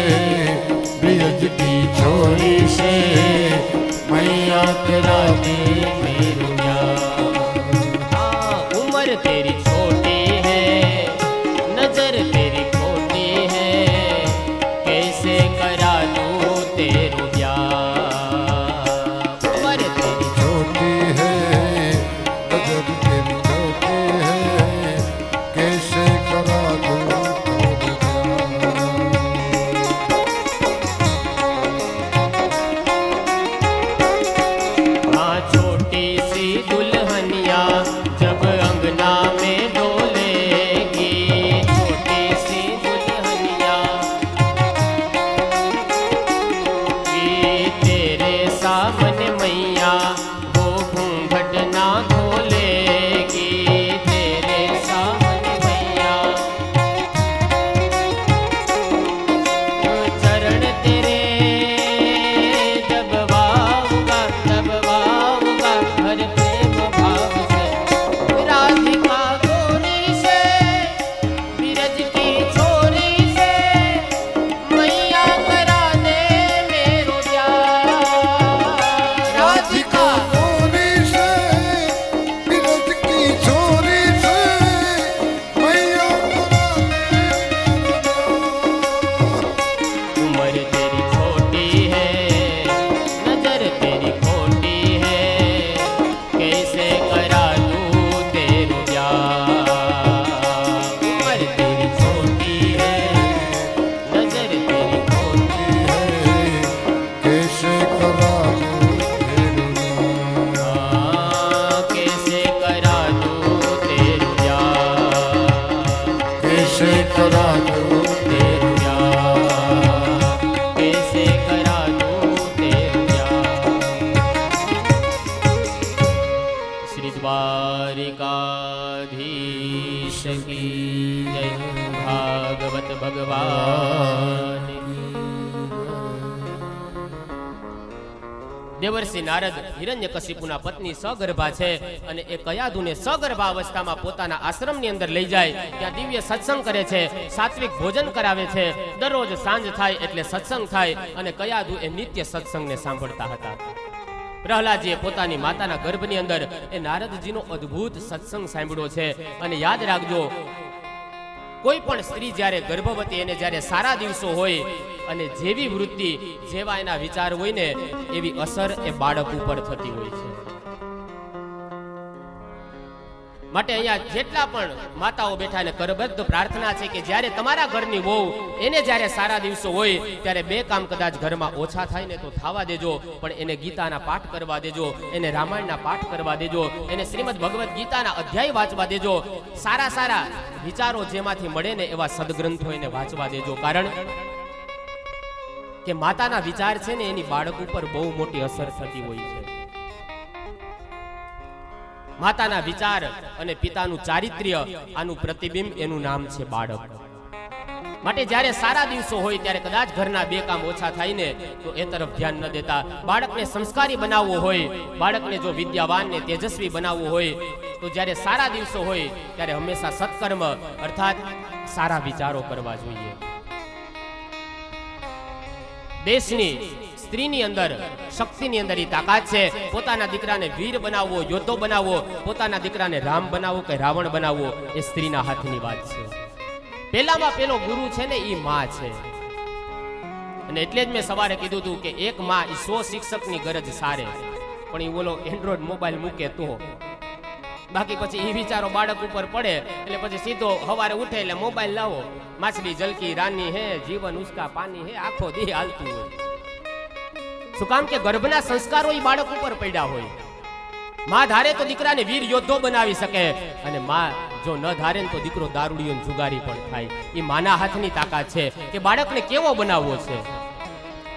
S2: ब्रज की छोरी से मैया तेरा दे मेरू
S1: हाँ, उम्र तेरी छोटी है, नजर तेरी खोटी है, कैसे करा दूं तेरू ब्याह। उम्र तेरी
S2: छोटी है नजर तेरी छोटी है कैसे करा दूं तेरे
S1: हाँ, छोटी सी दुल्हनिया जब अंगना में डोलेगी, छोटी सी दुल्हनिया ये तेरे सामने मैया वो घूंघट ना खोलेगी, तेरे सामने मैया चरण तेरे दबवाऊंगा दबवाऊंगा हर प्रेम भाव से। राधिका गोरी से बिरज की छोरी से मैया करा दे मेरो ब्याह। राधिका
S2: गोरी से बिरज की छोरी से मैया करा दे
S1: उम्र तेरी छोटी है, नजर तेरी खोटी है, कैसे करा दूं तेरू ब्याह। उम्र तेरी छोटी है, नजर तेरी खोटी
S2: कैसे करा दूं तेरू
S1: हाँ, कैसे करा दूं तेरू ब्याह।
S2: कैसे करा दूं
S1: तेरू ब्याह, कैसे करा दूं तेरू ब्याह। श्री द्वारिकाधीश की जय, भागवत भगवान की। દેવર્ષિ નારદ હિરણ્યકશિપુના પત્ની સગર્ભા છે અને એ કયાધુને સગર્ભા અવસ્થામાં પોતાના આશ્રમની અંદર લઈ જાય, ત્યાં દિવ્ય સત્સંગ કરે છે, સાત્વિક ભોજન કરાવે છે, દરરોજ સાંજ થાય એટલે સત્સંગ થાય અને કયાધુ એ નિત્ય સત્સંગને સાંભળતા હતા. પ્રહલાદજીએ પોતાની માતાના ગર્ભની અંદર એ નારદજીનો અદ્ભુત સત્સંગ સાંભળ્યો છે. અને યાદ રાખજો, કોઈ પણ સ્ત્રી જ્યારે ગર્ભવતી એને જ્યારે સારા દિવસો હોય અને જેવી વૃત્તિ જેવા એના વિચાર હોય ને એવી અસર એ બાળક ઉપર થતી હોય છે. માટે અહીંયા જેટલા પણ માતાઓ બેઠા ને કરબદ્ધ પ્રાર્થના છે કે જ્યારે તમારા ઘરની વહુ એને જ્યારે સારા દિવસો હોય ત્યારે બે કામ કદાચ ઘરમાં ઓછા થાય ને તો થવા દેજો, પણ એને ગીતાના પાઠ કરવા દેજો, એને રામાયણના પાઠ કરવા દેજો, એને શ્રીમદ ભગવદ્ ગીતાના અધ્યાય વાંચવા દેજો. સારા સારા વિચારો જેમાંથી મળે ને એવા સદગ્રંથો એને વાંચવા દેજો. કારણ કે માતાના વિચાર છે ને એની બાળક ઉપર બહુ મોટી અસર થતી હોય છે. માતાના વિચાર અને પિતાનું ચારિત્ર્ય આનું પ્રતિબિંબ એનું નામ છે બાળક. માટે જ્યારે સારા દિવસો હોય ત્યારે કદાચ ઘરના બે કામ ઓછા થાય ને તો એ તરફ ધ્યાન ન દેતા. બાળકને સંસ્કારી બનાવવો હોય, બાળકને જો વિદ્યાવાન ને તેજસ્વી બનાવવું હોય તો જ્યારે સારા દિવસો હોય ત્યારે હંમેશા સત્કર્મ અર્થાત સારા વિચારો કરવા જોઈએ. દેશની સ્ત્રીની અંદર શક્તિની અંદર એ તાકાત છે. પોતાના દીકરાને વીર બનાવવો, યોદ્ધો બનાવવો, પોતાના દીકરાને રામ બનાવવો કે રાવણ બનાવવો એ સ્ત્રીના હાથની વાત છે. પહેલામાં પહેલો ગુરુ છે ને એ માં છે. અને એટલે જ મેં સવારે કીધું હતું કે એક માં એ 100 શિક્ષકની ગરજ સારે, પણ એ બોલો એન્ડ્રોઈડ મોબાઈલ મૂકે તો બાકી પછી એ વિચારો બાળક ઉપર પડે એટલે પછી સીધો સવારે ઉઠે એટલે મોબાઈલ લાવો, માછલી જલકી રાની હે જીવન ઉસકા પાની હે, આખો દી હાલતું હોય. શું કામ કે ગર્ભના સંસ્કારો એ બાળક ઉપર પડ્યા હોય. માં ધારે તો દીકરાને વીર યોદ્ધો બનાવી શકે, અને માં જો ન ધારે તો દીકરો દારૂડિયો જુગારી પણ થાય. એ માના હાથની તાકાત છે કે બાળકને કેવો બનાવવો છે.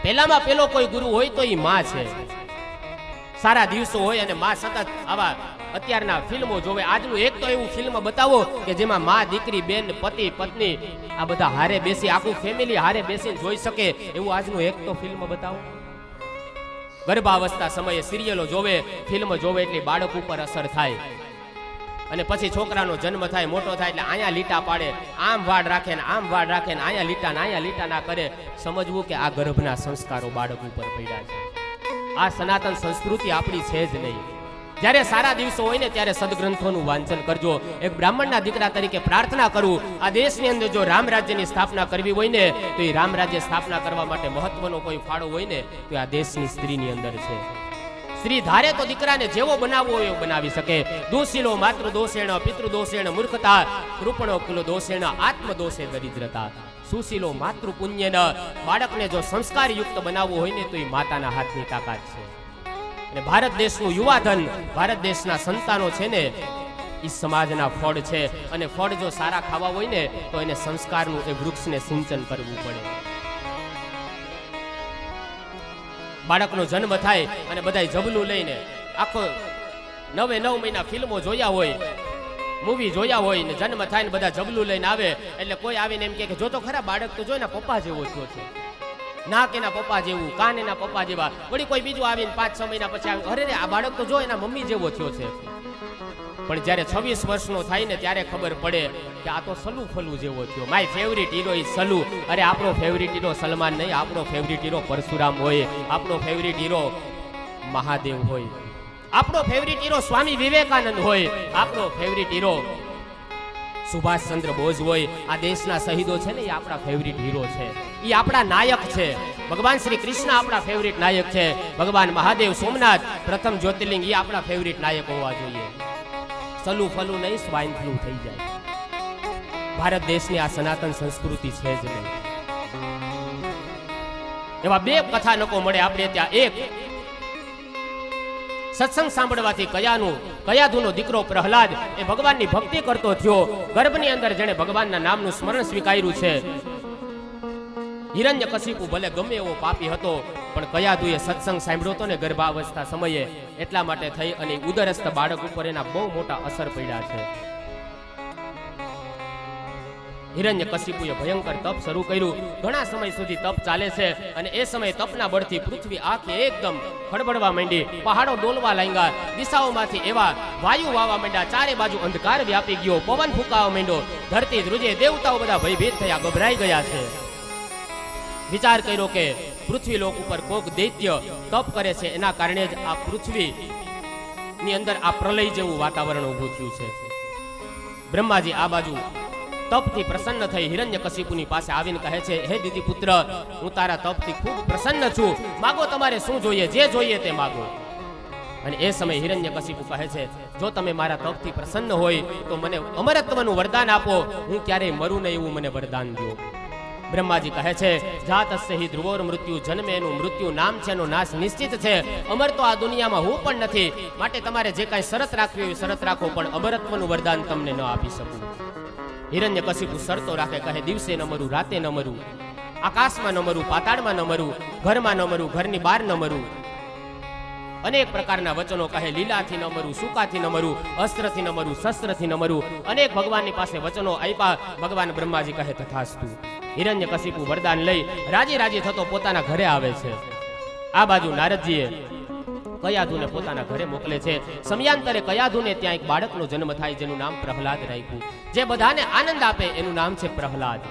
S1: પહેલામાં પહેલો કોઈ ગુરુ હોય તો એ માં છે. સારા દિવસો હોય અને માં સતત આવા અત્યારના ફિલ્મો જોવે. આજનું એક તો એવું ફિલ્મ બતાવો કે જેમાં માં દીકરી બેન પતિ પત્ની આ બધા હારે બેસી આખું ફેમિલી હારે બેસીને જોઈ શકે એવું આજનું એક તો ફિલ્મ બતાવો. ગર્ભાવસ્થા સમયે સિરિયલો જોવે, ફિલ્મ જોવે એટલે બાળક ઉપર અસર થાય. અને પછી છોકરાનો જન્મ થાય, મોટો થાય એટલે અહીંયા લીટા પાડે, આમ વાડ રાખે ને આમ વાડ રાખે ને અહીંયા લીટા ના કરે. સમજવું કે આ ગર્ભના સંસ્કારો બાળક ઉપર પડ્યા છે. આ સનાતન સંસ્કૃતિ આપણી છે જ નહીં. જ્યારે સારા દિવસો હોય ને ત્યારે સદગ્રંથોનું વાંચન કરજો. એક બ્રાહ્મણના દીકરા તરીકે પ્રાર્થના કરું, આ દેશની અંદર જો રામ રાજ્યની સ્થાપના કરવી હોય ને તો એ રામ રાજ્ય સ્થાપના કરવા માટે મહત્વનો કોઈ ફાળો હોય ને તો આ દેશની સ્ત્રીની અંદર છે. સ્ત્રી ધારે તો દીકરાને જેવો બનાવવો હોય એવો બનાવી શકે. દોષીલો માતૃ દોષેણ પિતૃ દોષેણ મૂર્ખતા, કૃપણો કુલ દોષેણ આત્મદોષે દરિદ્રતા. સુશીલો માતૃ પુણ્યન. બાળકને જો સંસ્કારયુક્ત બનાવવું હોય ને તો એ માતાના હાથની તાકાત છે. અને ભારત દેશનું યુવાધન, ભારત દેશના સંતાનો છે ને એ સમાજના ફળ છે. અને ફળ જો સારા ખાવા હોય ને તો એને સંસ્કારનું એ વૃક્ષને સિંચન કરવું પડે. બાળકનો જન્મ થાય અને બધાય જબલું લઈને આખો 9 મહિના ફિલ્મો જોયા હોય, મૂવી જોયા હોય ને જન્મ થાય ને બધા જબલું લઈને આવે એટલે કોઈ આવીને એમ કે જો તો ખરા બાળક તો જોઈ ને પપ્પા જેવો થયો છે, નાક એના પપ્પા જેવું, કાન એના પપ્પા જેવા. વળી કોઈ બીજું આવીને 5-6 મહિના પછી આવે, અરે રે આ બાળક તો જો એના મમ્મી જેવો થયો છે. પણ જ્યારે 26 વર્ષનો થાય ને ત્યારે ખબર પડે કે આ તો સલુ ફલુ જેવો થયો. My favourite hero is Salu. અરે આપણો ફેવરિટ હીરો સલમાન નહીં, આપણો ફેવરિટ હીરો પરશુરામ હોય, આપણો ફેવરિટ હીરો મહાદેવ હોય, આપણો ફેવરિટ હીરો સ્વામી વિવેકાનંદ હોય, આપણો ફેવરિટ હીરો સુભાષચંદ્ર બોઝ હોય. આ દેશના શહીદો છે ને એ આપણા ફેવરિટ હીરો છે, એ આપણા નાયક છે. ભગવાન શ્રી કૃષ્ણ આપણા ફેવરિટ નાયક છે. ભગવાન મહાદેવ, સોમનાથ, પ્રથમ જ્યોતિર્લિંગ એ આપણા ફેવરિટ નાયક હોવા જોઈએ. સલુ ફલુ નહીં, સ્વાઇન ફ્લુ થઈ જાય. ભારત દેશની આ સનાતન સંસ્કૃતિ છે જ નહીં. એવા 2 કથાનકો મળે આપણે ત્યાં. એક સત્સંગ સાંભળવાથી કયાધુનો દીકરો પ્રહલાદ એ ભગવાનની ભક્તિ કરતો થયો. ગર્ભની અંદર જેણે ભગવાનના નામનું સ્મરણ સ્વીકાર્યું છે. હિરણ્યકશિપુ ભલે ગમે એવો પાપી હતો પણ કયાધુએ સત્સંગ સાંભળ્યો હતો ને ગર્ભાવસ્થા સમયે, એટલા માટે થઈ અને ઉદરસ્થ બાળક ઉપર એના બહુ મોટા અસર પડ્યા છે. હિરણ્યકશિપુએ ભયંકર તપ શરૂ કર્યું. ઘણા સમય સુધી તપ ચાલે છે અને એ સમયે તપના બળથી પૃથ્વી આખી એકદમ ખડબડવા માંડી, પહાડો ડોલવા લાગ્યા, દિશાઓમાંથી એવા વાયુ વાવા માંડ્યા, ચારે બાજુ અંધકાર વ્યાપી ગયો, પવન ફૂંકાવા માંડ્યો, ધરતી ધ્રુજે, દેવતાઓ બધા ભયભીત થયા, ગભરાઈ ગયા છે. વિચાર કર્યો કે પૃથ્વી લોક ઉપર કોક દૈત્ય તપ કરે છે, એના કારણે જ આ પૃથ્વી ની અંદર આ પ્રલય જેવું વાતાવરણ ઊભું થયું છે. બ્રહ્માજી આ બાજુ તપથી પ્રસન્ન થઈ હિરણ્યકશિપુની પાસે આવીને કહે છે, હે દીદી પુત્ર, હું તારા તપથી ખૂબ પ્રસન્ન છું, માગો તમારે શું જોઈએ, જે જોઈએ તે માગો. અને એ સમયે હિરણ્યકશિપુ કહે છે, જો તમે મારા તપથી પ્રસન્ન હોય તો મને અમરત્વનું વરદાન આપો, હું ક્યારેય મરું નહીં એવું મને વરદાન દો. બ્રહ્માજી કહે છે, જાતસ્ય હિ ધ્રુવોર મૃત્યુ, જન્મે એનું મૃત્યુ, નામ છે એનો નાશ નિશ્ચિત છે. અમર તો આ દુનિયામાં હું પણ નથી, માટે તમારે જે કાંઈ શરત રાખવી હોય શરત રાખો, પણ અમરત્વનું વરદાન તમને ન આપી શકું. હિરણ્યકશિપુ શરતો રાખે, કહે, દિવસે ન મરું, રાતે ન મરું, આકાશમાં ન મરું, પાતાળમાં ન મરું, ઘરમાં ન મરું, ઘરની બહાર ન મરું. અનેક પ્રકારના વચનો કહે, લીલાથી ન મરું, સૂકાથી ન મરું, અસ્ત્રથી ન મરું, શસ્ત્રથી ન મરું. અનેક ભગવાનની પાસે વચનો આપ્યા. ભગવાન બ્રહ્માજી કહે, તથાસ્તુ. હિરણ્યકશિપુ વરદાન લઈ રાજી થતો પોતાના ઘરે આવે છે. આ બાજુ નારદજીએ કયાધુને પોતાના ઘરે મોકલે છે. સમયાંતરે કયાધુને ત્યાં એક બાળકનો જન્મ થાય જેનું નામ પ્રહલાદ રાખ્યું. જે બધાને આનંદ આપે એનું નામ છે પ્રહલાદ.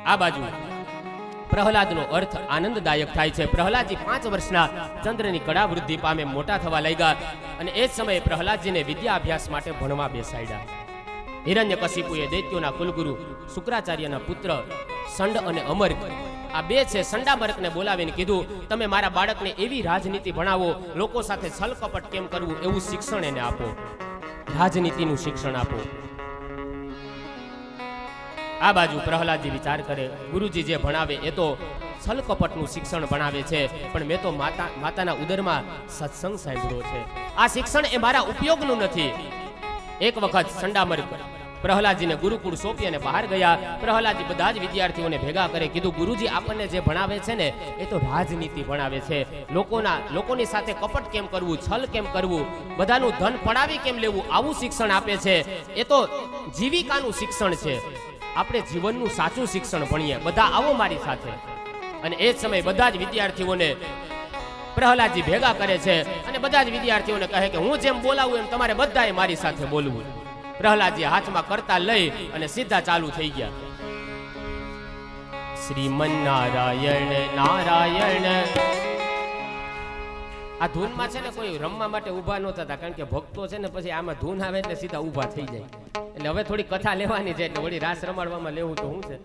S1: આ બાજુ પ્રહલાદનો અર્થ આનંદદાયક થાય છે. પ્રહલાદજી 5 વર્ષના ચંદ્રની કળા વૃદ્ધિ પામે મોટા થવા લાગ્યા અને એ જ સમયે પ્રહલાદજીને વિદ્યા અભ્યાસ માટે ભણવા બેસાડ્યા. હિરણ્યકશિપુએ દૈત્યોના કુલગુરુ શુક્રાચાર્યના પુત્ર સંડ અને અમર્ક, આ 2 છે, સંડામર્કને બોલાવીને કીધું, તમે મારા બાળકને એવી રાજનીતિ ભણાવો, લોકો સાથે છલકપટ કેમ કરવું એવું શિક્ષણ એને આપો, રાજનીતિનું શિક્ષણ આપો. આ બાજુ પ્રહલાદજી વિચાર કરે, ગુરુજી જે ભણાવે એ તો છલકપટનું શિક્ષણ ભણાવે છે, પણ મેં તો માતાના ઉદરમાં સત્સંગ સાંભળ્યો છે, આ શિક્ષણ એ મારા ઉપયોગનું નથી. એક વખત સંડામર્ક પ્રહલાદજીને ગુરુકુળ સોંપી અને બહાર ગયા. પ્રહલાદજી બધા જ વિદ્યાર્થીઓને ભેગા કરે, કીધું, ગુરુજી આપણને જે ભણાવે છે ને એ તો રાજનીતિ ભણાવે છે, લોકોની સાથે કપટ કેમ કરવું, છલ કેમ કરવું, બધાનું ધન પડાવી કેમ લેવું, આવું શિક્ષણ આપે છે. એ તો જીવિકાનું શિક્ષણ છે, આપણે જીવનનું સાચું શિક્ષણ ભણીએ, બધા આવો મારી સાથે. અને એ જ સમયે બધા જ વિદ્યાર્થીઓને પ્રહલાદજી ભેગા કરે છે અને બધા જ વિદ્યાર્થીઓને કહે કે હું જેમ બોલાવું એમ તમારે બધાએ મારી સાથે બોલવું. પ્રહલાદજી હાથમાં કરતા લઈ અને સીધા ચાલુ થઈ ગયા. શ્રીમન નારાયણ નારાયણ. આ ધૂનમાં છે ને કોઈ રમવા માટે ઊભા ન થતા, કારણ કે ભક્તો છે ને પછી આમાં ધૂન આવે એટલે સીધા ઊભા થઈ જાય. એટલે હવે થોડી કથા લેવાની છે, એટલે વળી રાસ રમાડવામાં લેવું તો શું છે.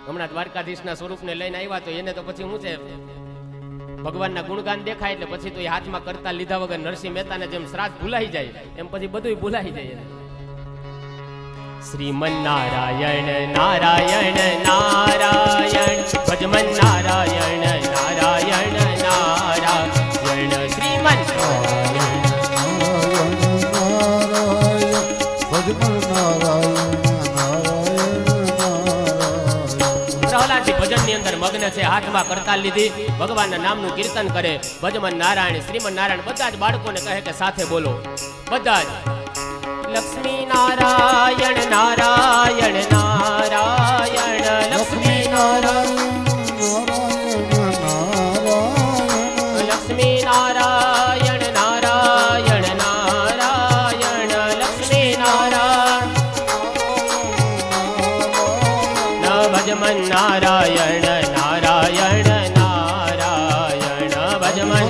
S1: હમણાં દ્વારકાધીશના સ્વરૂપને લઈને આવ્યા તો એને તો પછી શું છે, ભગવાનના ગુણગાન દેખાય એટલે પછી તો એ હાથમાં કરતા લીધા વગર નરસિંહ મહેતાને જેમ શ્રાદ્ધ ભૂલાઈ જાય એમ પછી બધું ભૂલાઈ જાય. શ્રીમન નારાયણ નારાયણ નારાયણ ભજમન નારાયણ નારાયણ નારાયણ શ્રીમન પ્રહલાદજી ભજનની અંદર મગ્ન છે, હાથમાં કરતાલ લીધી, ભગવાનના નામનું કીર્તન કરે, ભજમન નારાયણ શ્રીમન નારાયણ. બધા જ બાળકોને કહે કે સાથે બોલો બધા જ. લક્ષ્મી નારાયણ નારાયણ નારાયણ લક્ષ્મી નારાયણ લક્ષ્મી નારાયણ નારાયણ નારાયણ લક્ષ્મી નારાયણ ભજમન નારાયણ નારાયણ નારાયણ ભજમન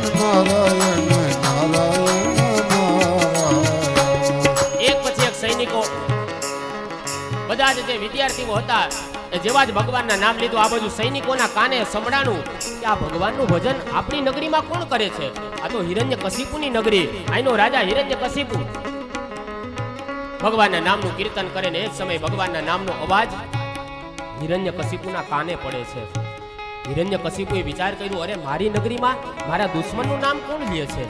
S1: સૈનિકો બધા જ જે વિદ્યાર્થીઓ હતા જેવા જ ભગવાનના નામ લીધું, આ બધું સૈનિકોના કાને સંભળાણું કે આ ભગવાનનું ભજન આપણી નગરીમાં કોણ કરે છે. આ તો હિરણ્યકશિપુની નગરી, અહીંનો રાજા હિરણ્યકશિપુ ભગવાનના નામનું કીર્તન કરે ને એ જ સમયે ભગવાનના નામનો અવાજ હિરણ્યકશિપુના કાને પડે છે. હિરણ્યકશિપુએ વિચાર કર્યો, અરે મારી નગરીમાં મારા દુશ્મનનું નામ કોણ લે છે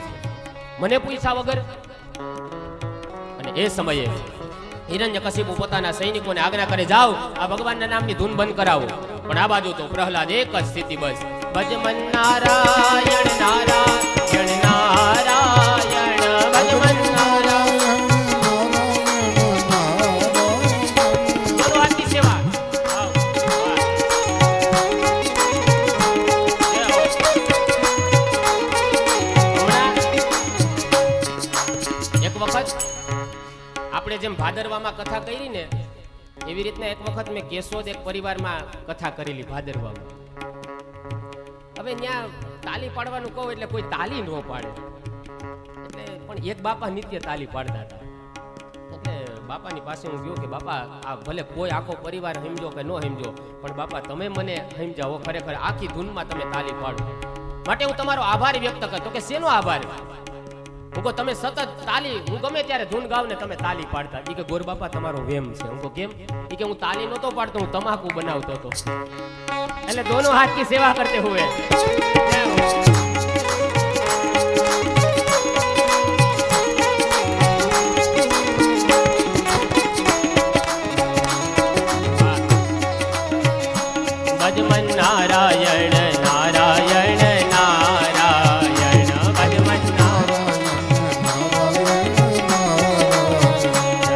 S1: મને પૂછ્યા વગર. એ સમયે હિરણ્યકશિપુ પોતાના સૈનિકોને આજ્ઞા કરે, જાઓ આ ભગવાનના નામની ધૂન બંધ કરાવો. પણ આ બાજુ તો પ્રહલાદ એક જ સ્થિતિ, બસ ભજમન નારાયણ નારાયણ નારાયણ ભજમન નારાયણ બોલો આરતી સેવા. એક વખત આપણે જેમ ભાદરવામાં કથા કરી ને એવી રીતના એક વખત મેં કેશોદ એક પરિવારમાં કથા કરેલી ભાદરવામાં. હવે ત્યાં તાલી પાડવાનું કહું એટલે કોઈ તાલી ન પાડે, એટલે પણ એક બાપા નિત્ય તાલી પાડતા હતા. એટલે બાપાની પાસે હું ગયો કે બાપા આ ભલે કોઈ આખો પરિવાર સમજો કે ન સમજો, પણ બાપા તમે મને સમજાવો, ખરેખર આખી ધૂનમાં તમે તાલી પાડો, માટે હું તમારો આભાર વ્યક્ત કરતો. કે શેનો આભાર? હું કહું તમે સતત તાલી, હું ગમે ત્યારે ધૂન ગાવ ને તમે તાલી પાડતા. એ કે ગોર બાપા તમારો વેમ છે. હું કહું કેમ? એ કે હું તાલી નહોતો પાડતો, હું તમાકુ બનાવતો હતો. એટલે દોનો હાથ કી સેવા કરતે હુએ. ભજમન નારાયણ નારાયણ નારાયણ ભજમન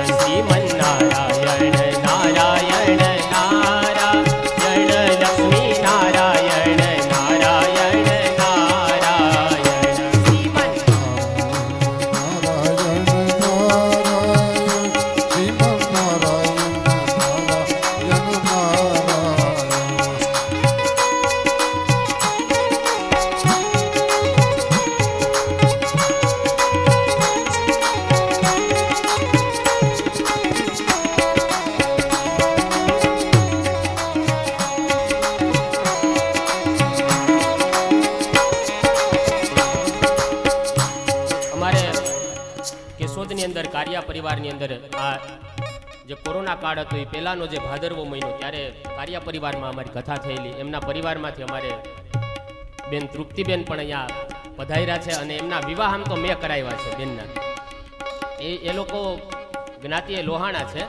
S1: શ્રીમન નારાયણ નારાયણ નારાયણ લક્ષ્મી નારાયણ નારાયણ નારાયણ શ્રીમન કેશોદની અંદર કારિયા પરિવારની અંદર આ જે કોરોના કાળ હતો એ પહેલાનો જે ભાદરવો મહિનો, ત્યારે કારિયા પરિવારમાં અમારી કથા થયેલી. એમના પરિવારમાંથી અમારે બેન તૃપ્તિબેન પણ અહીંયા પધાર્યા છે અને એમના વિવાહ આમ તો મેં કરાવ્યા છે બેનના. એ લોકો જ્ઞાતિએ લોહાણા છે,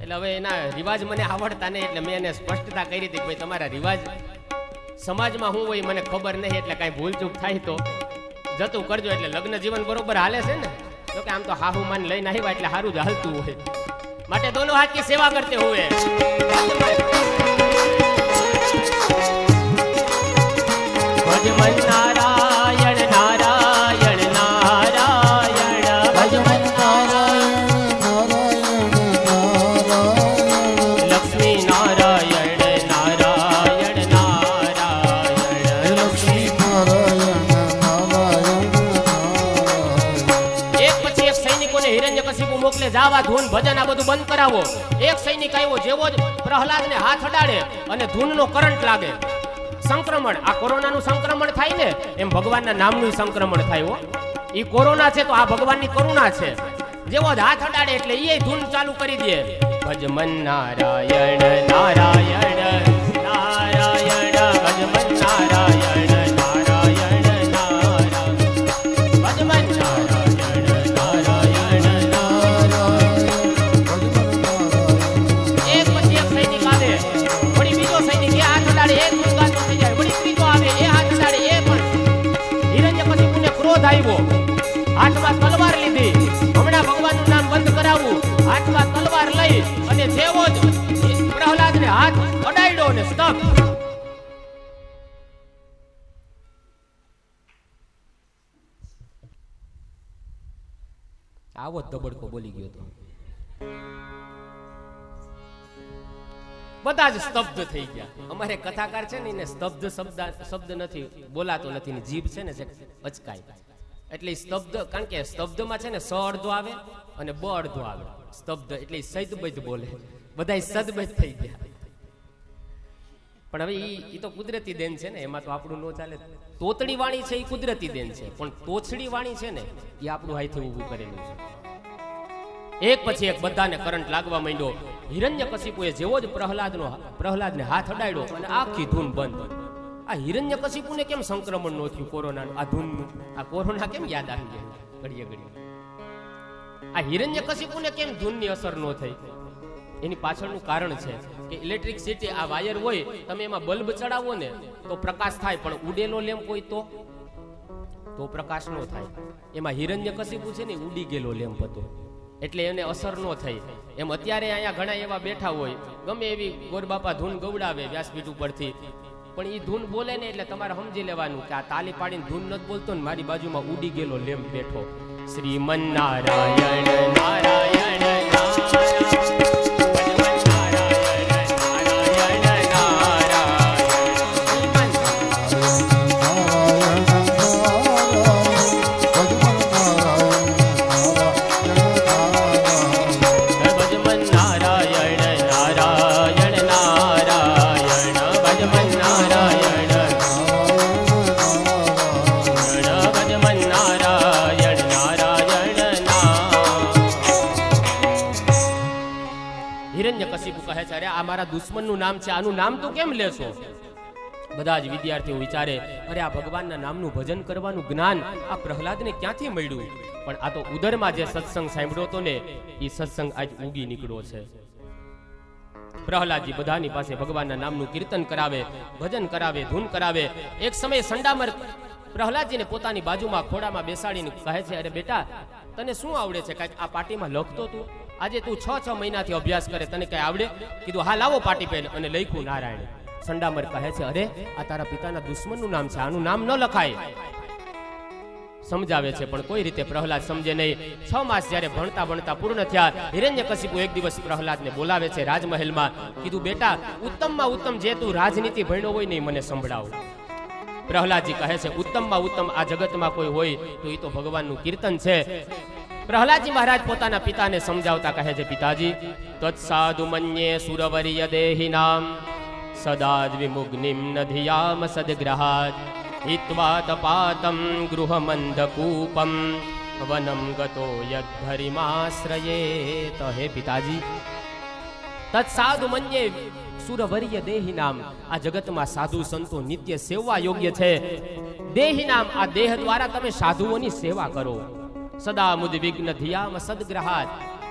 S1: એટલે હવે એના રિવાજ મને આવડતા નહીં, એટલે મેં એને સ્પષ્ટતા કરી હતી કે ભાઈ તમારા રિવાજ સમાજમાં શું હોય મને ખબર નહીં, એટલે કાંઈ ભૂલચૂક થાય તો જતું કરજો. એટલે લગ્ન જીવન બરોબર હાલે છે ને, તો કે આમ તો હાહુ માન લઈને આવ્યા એટલે સારું જ હાલતું હોય, માટે દોનો હાથ કી સેવા કરતે હુએ. ભજમન નારાયણ હિરણ્યકશિપુ મોકલે જાવા ધૂન ભજન આ બધું બંધ કરાવો. એક સૈનિક આવ્યો, જેવો જ પ્રહલાદને હાથ અડાડે અને ધૂનનો કરંટ લાગે, સંક્રમણ, આ કોરોનાનું સંક્રમણ થાય ને એમ ભગવાનના નામનું સંક્રમણ થાય. હો, ઈ કોરોના છે તો આ ભગવાનની કરુણા છે. જેવો જ હાથ અડાડે એટલે ઈ ધૂન ચાલુ કરી દે, ભજમન નારાયણ નારાયણ નારાયણ, ભજમન નારાયણ નારાયણ નારાયણ, ભજમન નારાયણ નારાયણ નારાયણ. એક પછી એક સૈનિક આવે, વળી બીજો સૈનિક એ હાથ અડાડે, એક મુલગાતો થઈ જાય, વળી ત્રીજો આવે, એ હાથ અડાડે, એ પણ. હિરણ્યકશિપુને ક્રોધ આવ્યો, હાથમાં તલવાર લીધી, હમણાં ભગવાનનું નામ બંધ કરાવવું, હાથમાં તલવાર લઈ અને જેવો જ પ્રહલાદને હાથ અડાડ્યો અને સ્તબ્ધ. આવો જ દબડકો બોલી ગયો હતો. બધા જ સ્તબ્ધ થઈ ગયા. અમારે કથાકાર છે ને એને સ્તબ્ધ શબ્દ નથી બોલાતો નથી, ને જીભ છે ને અચકાય એટલે સ્તબ્ધ, કારણ કે સ્તબ્ધમાં છે ને સ અડધો આવે અને બ અડધો આવે. સ્તબ્ધ એટલે સદબદ્ધ બોલે, બધા સદબદ્ધ થઈ ગયા. પણ હવે ઈ તો કુદરતી દેન છે ને, એમાં તો આપણું નો ચાલે. તોતડી વાણી છે એ કુદરતી દેન છે, પણ તોછડી વાણી છે ને એ આપણું હાથે ઊભું કરેલું છે. એક પછી એક બધાને કરંટ લાગવા માંડ્યો. હિરણ્યકશિપુએ જેવો જ પ્રહલાદને હાથ અડાડ્યો અને આખી ધૂન બંધ. આ હિરણ્યકશિપુને કેમ સંક્રમણ ન થયું કોરોનાનું? આ ધૂનનું, આ કોરોના કેમ યાદ આવી ગયું ઘડીએ ઘડીએ? આ હિરણ્યકશિપુને કેમ ધૂનની અસર ન થઈ? એની પાછળનું કારણ છે કે ઇલેક્ટ્રિસિટી, આ વાયર હોય, તમે એમાં બલ્બ ચડાવો ને તો પ્રકાશ થાય, પણ ઉડેલો લેમ્પ હોય તો પ્રકાશ ન થાય. એમાં હિરણ્યકશિપુ છે ને ઉડી ગયેલો લેમ્પ હતો એટલે એને અસર ન થઈ. એમ અત્યારે અહીંયા ઘણા એવા બેઠા હોય, ગમે એવી ગોરબાપા ધૂન ગવડાવે વ્યાસપીઠ ઉપરથી, પણ એ ધૂન બોલે ને એટલે તમારે સમજી લેવાનું કે આ તાલી પાડીને ધૂન નથી બોલતો ને મારી બાજુમાં ઉડી ગયેલો લેમ્પ બેઠો. શ્રીમન નારાયણ નારાયણ મારા દુશ્મનનું નામ છે, આનું નામ તો કેમ લેશો? બધા જ વિદ્યાર્થીઓ વિચારે, અરે આ ભગવાનના નામનું ભજન કરવાનું જ્ઞાન આ પ્રહલાદને ક્યાંથી મળ્યું? પણ આ તો ઉદરમાં જે સત્સંગ સાંભળ્યો હતો ને એ સત્સંગ આજ ઉગી નીકળ્યો છે. પ્રહલાદજી બધાની પાસે ભગવાનના નામનું કીર્તન કરાવે, ભજન કરાવે, ધૂન કરાવે. એક સમયે સંડામર પ્રહલાદજીને પોતાની બાજુમાં ખોડામાં બેસાડીને કહે છે, અરે બેટા, તને શું આવડે છે? કાંઈક આ પાટીમાં લખતો તું, આજે તું 6 મહિનાથી અભ્યાસ કરે, તને કઈ આવડે? કીધું હા લાવો પાટી પેન, અને લખ્યું નારાયણ. સંડામર કહે છે, અરે આ તારા પિતાના દુશ્મનનું નામ છે, આનું નામ ન લખાય. સમજાવે છે પણ કોઈ રીતે પ્રહલાદ સમજે નહીં. 6 માસ જ્યારે ભણતા પૂર્ણ થયા, હિરણ્યકશિપુ એક દિવસ પ્રહલાદને બોલાવે છે રાજમહેલમાં. કીધું બેટા, ઉત્તમમાં ઉત્તમ જે તું રાજનીતિ ભણ્યો હોય ને મને સંભળાવ. પ્રહલાદજી કહે છે, ઉત્તમમાં ઉત્તમ આ જગતમાં કોઈ હોય તો એ તો ભગવાનનું કીર્તન છે. પ્રહલાદજી મહારાજ પોતાના પિતાને સમજાવતા કહે છે, પિતાજી, તત્સાધુ મન્યે સુરવર્ય દેહિનામ સદા દ્વિમુગ્નિમ નધિયામ સદગ્રહાત હિત્વા તપાતમ ગૃહમંદકૂપમ વનમ ગતો યદ્ધરિમાશ્રયેત. હે પિતાજી, તત્સાધુ મન્યે સુરવર્ય દેહિનામ, આ જગતમાં સાધુ સંતો નિત્ય સેવા યોગ્ય છે. દેહિનામ, આ દેહ દ્વારા તમે સાધુઓની સેવા કરો. સદા મુદ્વિગ્ન ધિયામ સદગ્રહાત,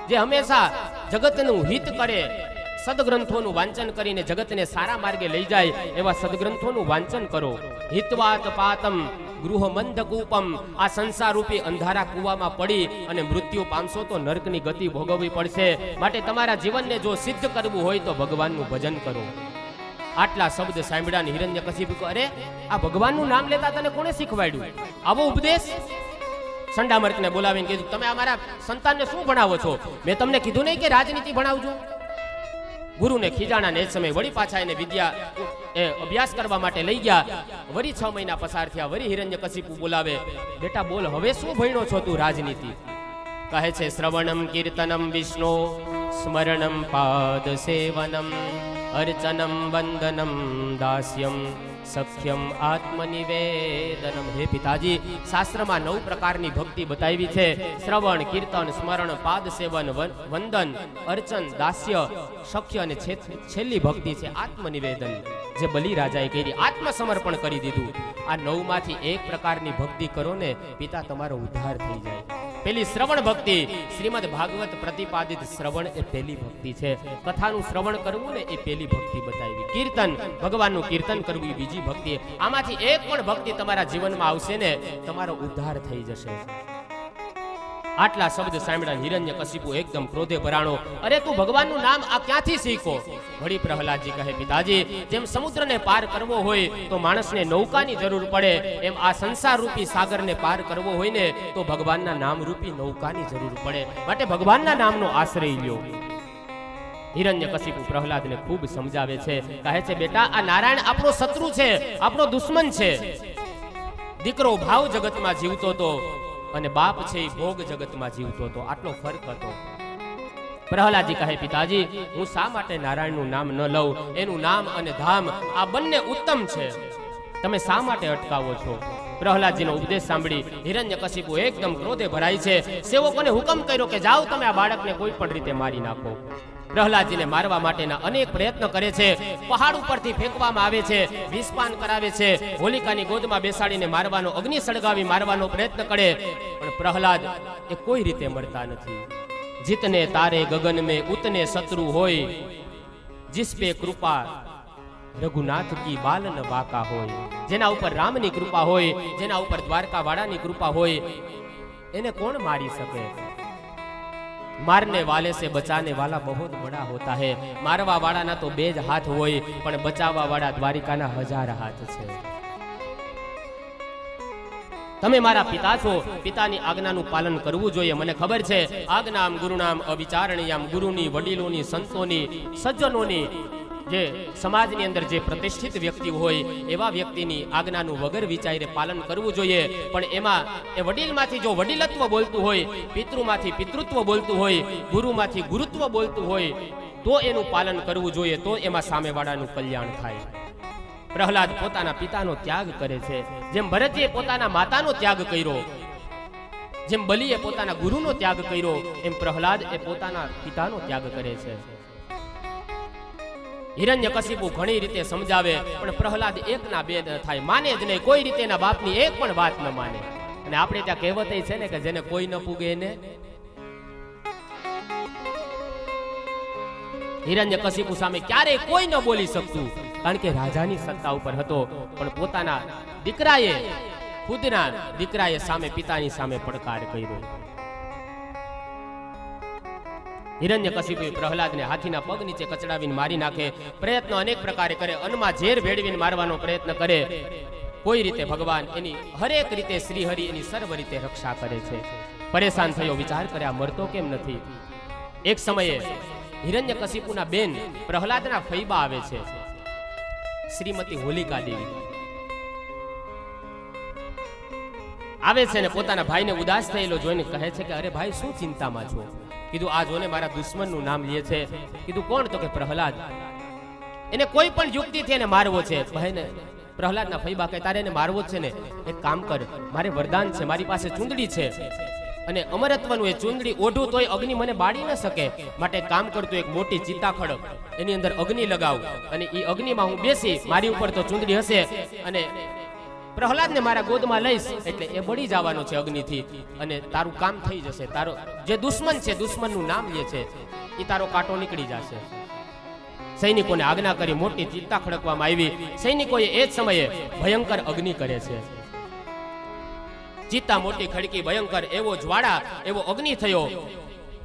S1: જે હંમેશા જગતનું હિત કરે, સદગ્રંથોનું વાંચન કરીને જગતને સારા માર્ગે લઈ જાય એવા સદગ્રંથોનું વાંચન કરો. હિત્વાત પાતમ ગૃહમંદકૂપમ, આ સંસારરૂપી અંધારા કૂવામાં પડી અને મૃત્યુ પામશો તો નરકની ગતિ ભોગવવી પડશે. માટે તમારા જીવનને જો સિદ્ધ કરવું હોય તો ભગવાનનું ભજન કરો. આટલા શબ્દ સાંભળ્યા હિરણ્યકશિપુ કહે, અરે આ ભગવાનનું નામ લેતા તને કોણે શીખવાડ્યું? આવો ઉપદેશ? સંડામર્કને બોલાવીને કીધું, તમે અમારા સંતાનને શું ભણાવો છો? મેં તમને કીધું નહીં કે રાજનીતિ ભણાવજો? ગુરુને ખીજાણા ને એ સમય વળી પાછા એને વિદ્યા અભ્યાસ કરવા માટે લઈ ગયા. વળી 6 મહિના પસાર થયા, વળી હિરણ્યકશિપુ બોલાવે, બેટા બોલ, હવે શું ભણ્યો છો તું રાજનીતિ? કહે છે શ્રવણમ કીર્તનમ વિષ્ણુ સ્મરણમ પાદ સેવનમ અર્ચનમ વંદનમ દાસ્યમ સખ્યમ આત્મનિવેદનમ. હે પિતાજી, શાસ્ત્રમાં 9 પ્રકારની ભક્તિ બતાવી છે. શ્રવણ, કીર્તન, સ્મરણ, પાદ સેવન, વંદન, અર્ચન, દાસ્ય, સખ્ય અને છેલ્લી ભક્તિ છે આત્મનિવેદન, જે બલિરાજાએ કરી, આત્મસમર્પણ કરી દીધું. આ 9 માંથી એક પ્રકારની ભક્તિ કરો ને પિતા, તમારો ઉદ્ધાર થઈ જાય. પેલી શ્રવણ ભક્તિ, શ્રીમદ ભાગવત પ્રતિપાદિત શ્રવણ એ પેલી ભક્તિ છે. કથાનું શ્રવણ કરવું ને એ પેલી ભક્તિ બતાવી. કીર્તન, ભગવાનનું કીર્તન કરવું એ બીજી ભક્તિ. આમાંથી એક પણ ભક્તિ તમારા જીવનમાં આવશે ને તમારો ઉદ્ધાર થઈ જશે. આટલા શબ્દ સાંભળ્યા હિરણ્યકશિપુ એકદમ ક્રોધે ભરાણો. અરે તું ભગવાનનું નામ આ ક્યાંથી શીખો? વળી પ્રહલાદજી કહે, પિતાજી, જેમ સમુદ્રને પાર કરવો હોય તો માણસને નૌકાની જરૂર પડે, એમ આ સંસાર રૂપી સાગરને પાર કરવો હોય ને તો ભગવાનના નામ રૂપી નૌકાની જરૂર પડે. માટે ભગવાનના નામનો આશ્રય લ્યો. હિરણ્યકશિપુ પ્રહલાદને ખૂબ સમજાવે છે. કહે છે, બેટા, આ નારાયણ આપણો શત્રુ છે, આપણો દુશ્મન છે. દીકરો ભાવ જગતમાં જીવતો હતો અને બાપ છે એ ભોગ જગતમાં જીવતો હતો. આટલો ફરક હતો. પ્રહલાદજી કહે, પિતાજી, હું શા માટે નારાયણનું નામ ન લઉં? એનું નામ અને ધામ આ બંને ઉત્તમ છે, તમે શા માટે અટકાવો છો? પ્રહલાદજીનો ઉપદેશ સાંભળી હિરણ્યકશિપુ એકદમ ક્રોધે ભરાય છે. સેવકોને હુકમ કર્યો કે જાઓ, તમે આ બાળકને કોઈ પણ રીતે મારી નાખો. પ્રહલાદજીને મારવા માટેના અનેક પ્રયત્ન કરે છે. પહાડ ઉપરથી ફેંકવામાં આવે છે, વિષપાન કરાવે છે, હોલિકાની ગોદમાં બેસાડીને મારવાનો, અગ્નિ સળગાવી મારવાનો પ્રયત્ન કરે, પણ પ્રહલાદ એ કોઈ રીતે મરતા નથી. જીતને તારે ગગન में ઉતને શત્રુ હોય, जिस पे કૃપા રઘુનાથ કી બાલન બાકા હોય. જેના ઉપર રામની કૃપા હોય, જેના ઉપર દ્વારકા વાળાની કૃપા હોય, એને કોણ મારી શકે? મારને વાલે से बचाने वाला बहुत बड़ा होता है. મારવા વાળાના તો 2 જ હાથ હોય, પણ બચાવવા વાળા દ્વારિકાના 1000 હાથ છે. તમે મારા પિતા છો, પિતાની આજ્ઞાનું પાલન કરવું જોઈએ. મને ખબર છે, આજ્ઞામ ગુરુનામ અવિચારણ્યામ, ગુરુની, વડીલોની, સંતોની, સજ્જનોની, જે સમાજની અંદર જે પ્રતિષ્ઠિત વ્યક્તિ હોય એવા વ્યક્તિની આજ્ઞાનું વગર વિચારે પાલન કરવું જોઈએ. પણ એમાં એ વડીલમાંથી જો વડીલત્વ બોલતું હોય, પિતૃમાંથી પિતૃત્વ બોલતું હોય, ગુરુમાંથી ગુરુત્વ બોલતું હોય તો એનું પાલન કરવું જોઈએ, તો એમાં સામેવાળાનું કલ્યાણ થાય. પ્રહલાદ પોતાના પિતાનો ત્યાગ કરે છે. જેમ ભરતજીએ પોતાના માતાનો ત્યાગ કર્યો, જેમ બલિએ પોતાના ગુરુનો ત્યાગ કર્યો, એમ પ્રહલાદ એ પોતાના પિતાનો ત્યાગ કરે છે. હિરણ્યકશિપુ ઘણી રીતે સમજાવે, પણ પ્રહલાદ એકના 2 ન થાય, માને જ નહીં. કોઈ રીતે એના બાપની એક પણ વાત ન માને. અને આપણે ત્યાં કહેવત છે ને કે જેને કોઈ ન પૂગે એને. હિરણ્યકશિપુ સામે ક્યારેય કોઈ ન બોલી શકતું, કારણ કે રાજાની સત્તા ઉપર હતો. પણ પોતાના દીકરાએ, ખુદના દીકરાએ સામે, પિતાની સામે પડકાર કર્યો. હિરણ્યકશિપુ પ્રહલાદને હાથીના પગ નીચે કચડાવીને મારી નાખે. પ્રયત્ન અનેક પ્રકારે કરે, અન્નમાં ઝેર ભેળવીને મારવાનો પ્રયત્ન કરે. કોઈ રીતે ભગવાન એની હરેક રીતે, શ્રીહરિ એની સર્વ રીતે રક્ષા કરે છે. પરેશાન થયો, વિચાર કરે આ મરતો કેમ નથી. એક સમયે હિરણ્યકશિપુના બેન પ્રહલાદના ફૈબા આવે છે, શ્રીમતી હોલિકા દેવી આવે છે ને પોતાના ભાઈને ઉદાસ થયેલો જોઈને કહે છે કે અરે ભાઈ, શું ચિંતામાં છો? કીધું, આ જોને મારા દુશ્મનનું નામ લે છે. કીધું, કોણ? તો કે પ્રહલાદ. એને કોઈ પણ યુક્તિથી એને મારવો છે. ભાઈને પ્રહલાદના ફૈબા કહે, તારે એને મારવો છે ને, એક કામ કર, મારે વરદાન છે, મારી પાસે ચૂંદડી છે, અને અમરત્વનું એ ચૂંદડી ઓઢું તોય અગ્નિ મને બાળી ન શકે. માટે કામ કરતું એક મોટી ચિતા ખડક, એની અંદર અગ્નિ લગાવ, અને એ અગ્નિમાં હું બેસી, મારી ઉપર તો ચૂંદડી હશે, અને પ્રહલાદને મારા ગોદમાં લઈશ એટલે એ બળી જવાનો છે અગ્નિથી, અને તારું કામ થઈ જશે. તારો જે દુશ્મન છે, દુશ્મનનું નામ લે છે, એ તારો કાંટો નીકળી જશે. સૈનિકોને આજ્ઞા કરી, મોટી ચિત્તા ખડકવામાં આવી. સૈનિકોએ એ જ સમયે ભયંકર અગ્નિ કરે છે. ચિત્તા મોટી ખડકી, ભયંકર એવો જ્વાળા, એવો અગ્નિ થયો.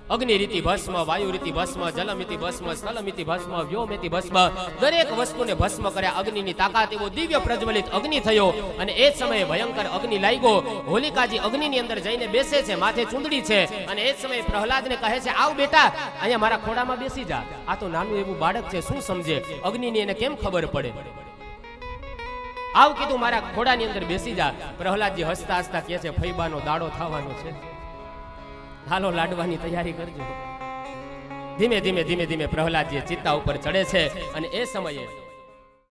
S1: અગ્નિ રીતિ ભસ્મ, વાયુ રીતિ ભસ્મ, જલમિતિ ભસ્મ, સ્થલમિતિ ભસ્મ, વ્યોમિતિ ભસ્મ, દરેક વસ્તુને ભસ્મ કર્યા. અગ્નિની તાકાત, એવો દિવ્ય પ્રજ્વલિત અગ્નિ થયો. અને એ જ સમયે ભયંકર અગ્નિ લાગ્યો. હોલિકાજી અગ્નિની અંદર જઈને બેસે છે, માથે ચૂંદડી છે, અને એ જ સમયે પ્રહલાદને કહે છે, આવ બેટા, અહીંયા મારા ખોડામાં બેસી જા. આ તો નાનું એવું બાળક છે, શું સમજે? અગ્નિની એને કેમ ખબર પડે? આવ, કીધું, મારા ખોડાની અંદર બેસી જા. પ્રહલાદજી હસતા હસતા કહે છે, ફૈબાનો દાડો થવાનો છે. હાલો લાડવાની તૈયારી કરજો. ધીમે ધીમે પ્રહલાદજી ચિત્તા ઉપર ચડે છે અને એ સમયે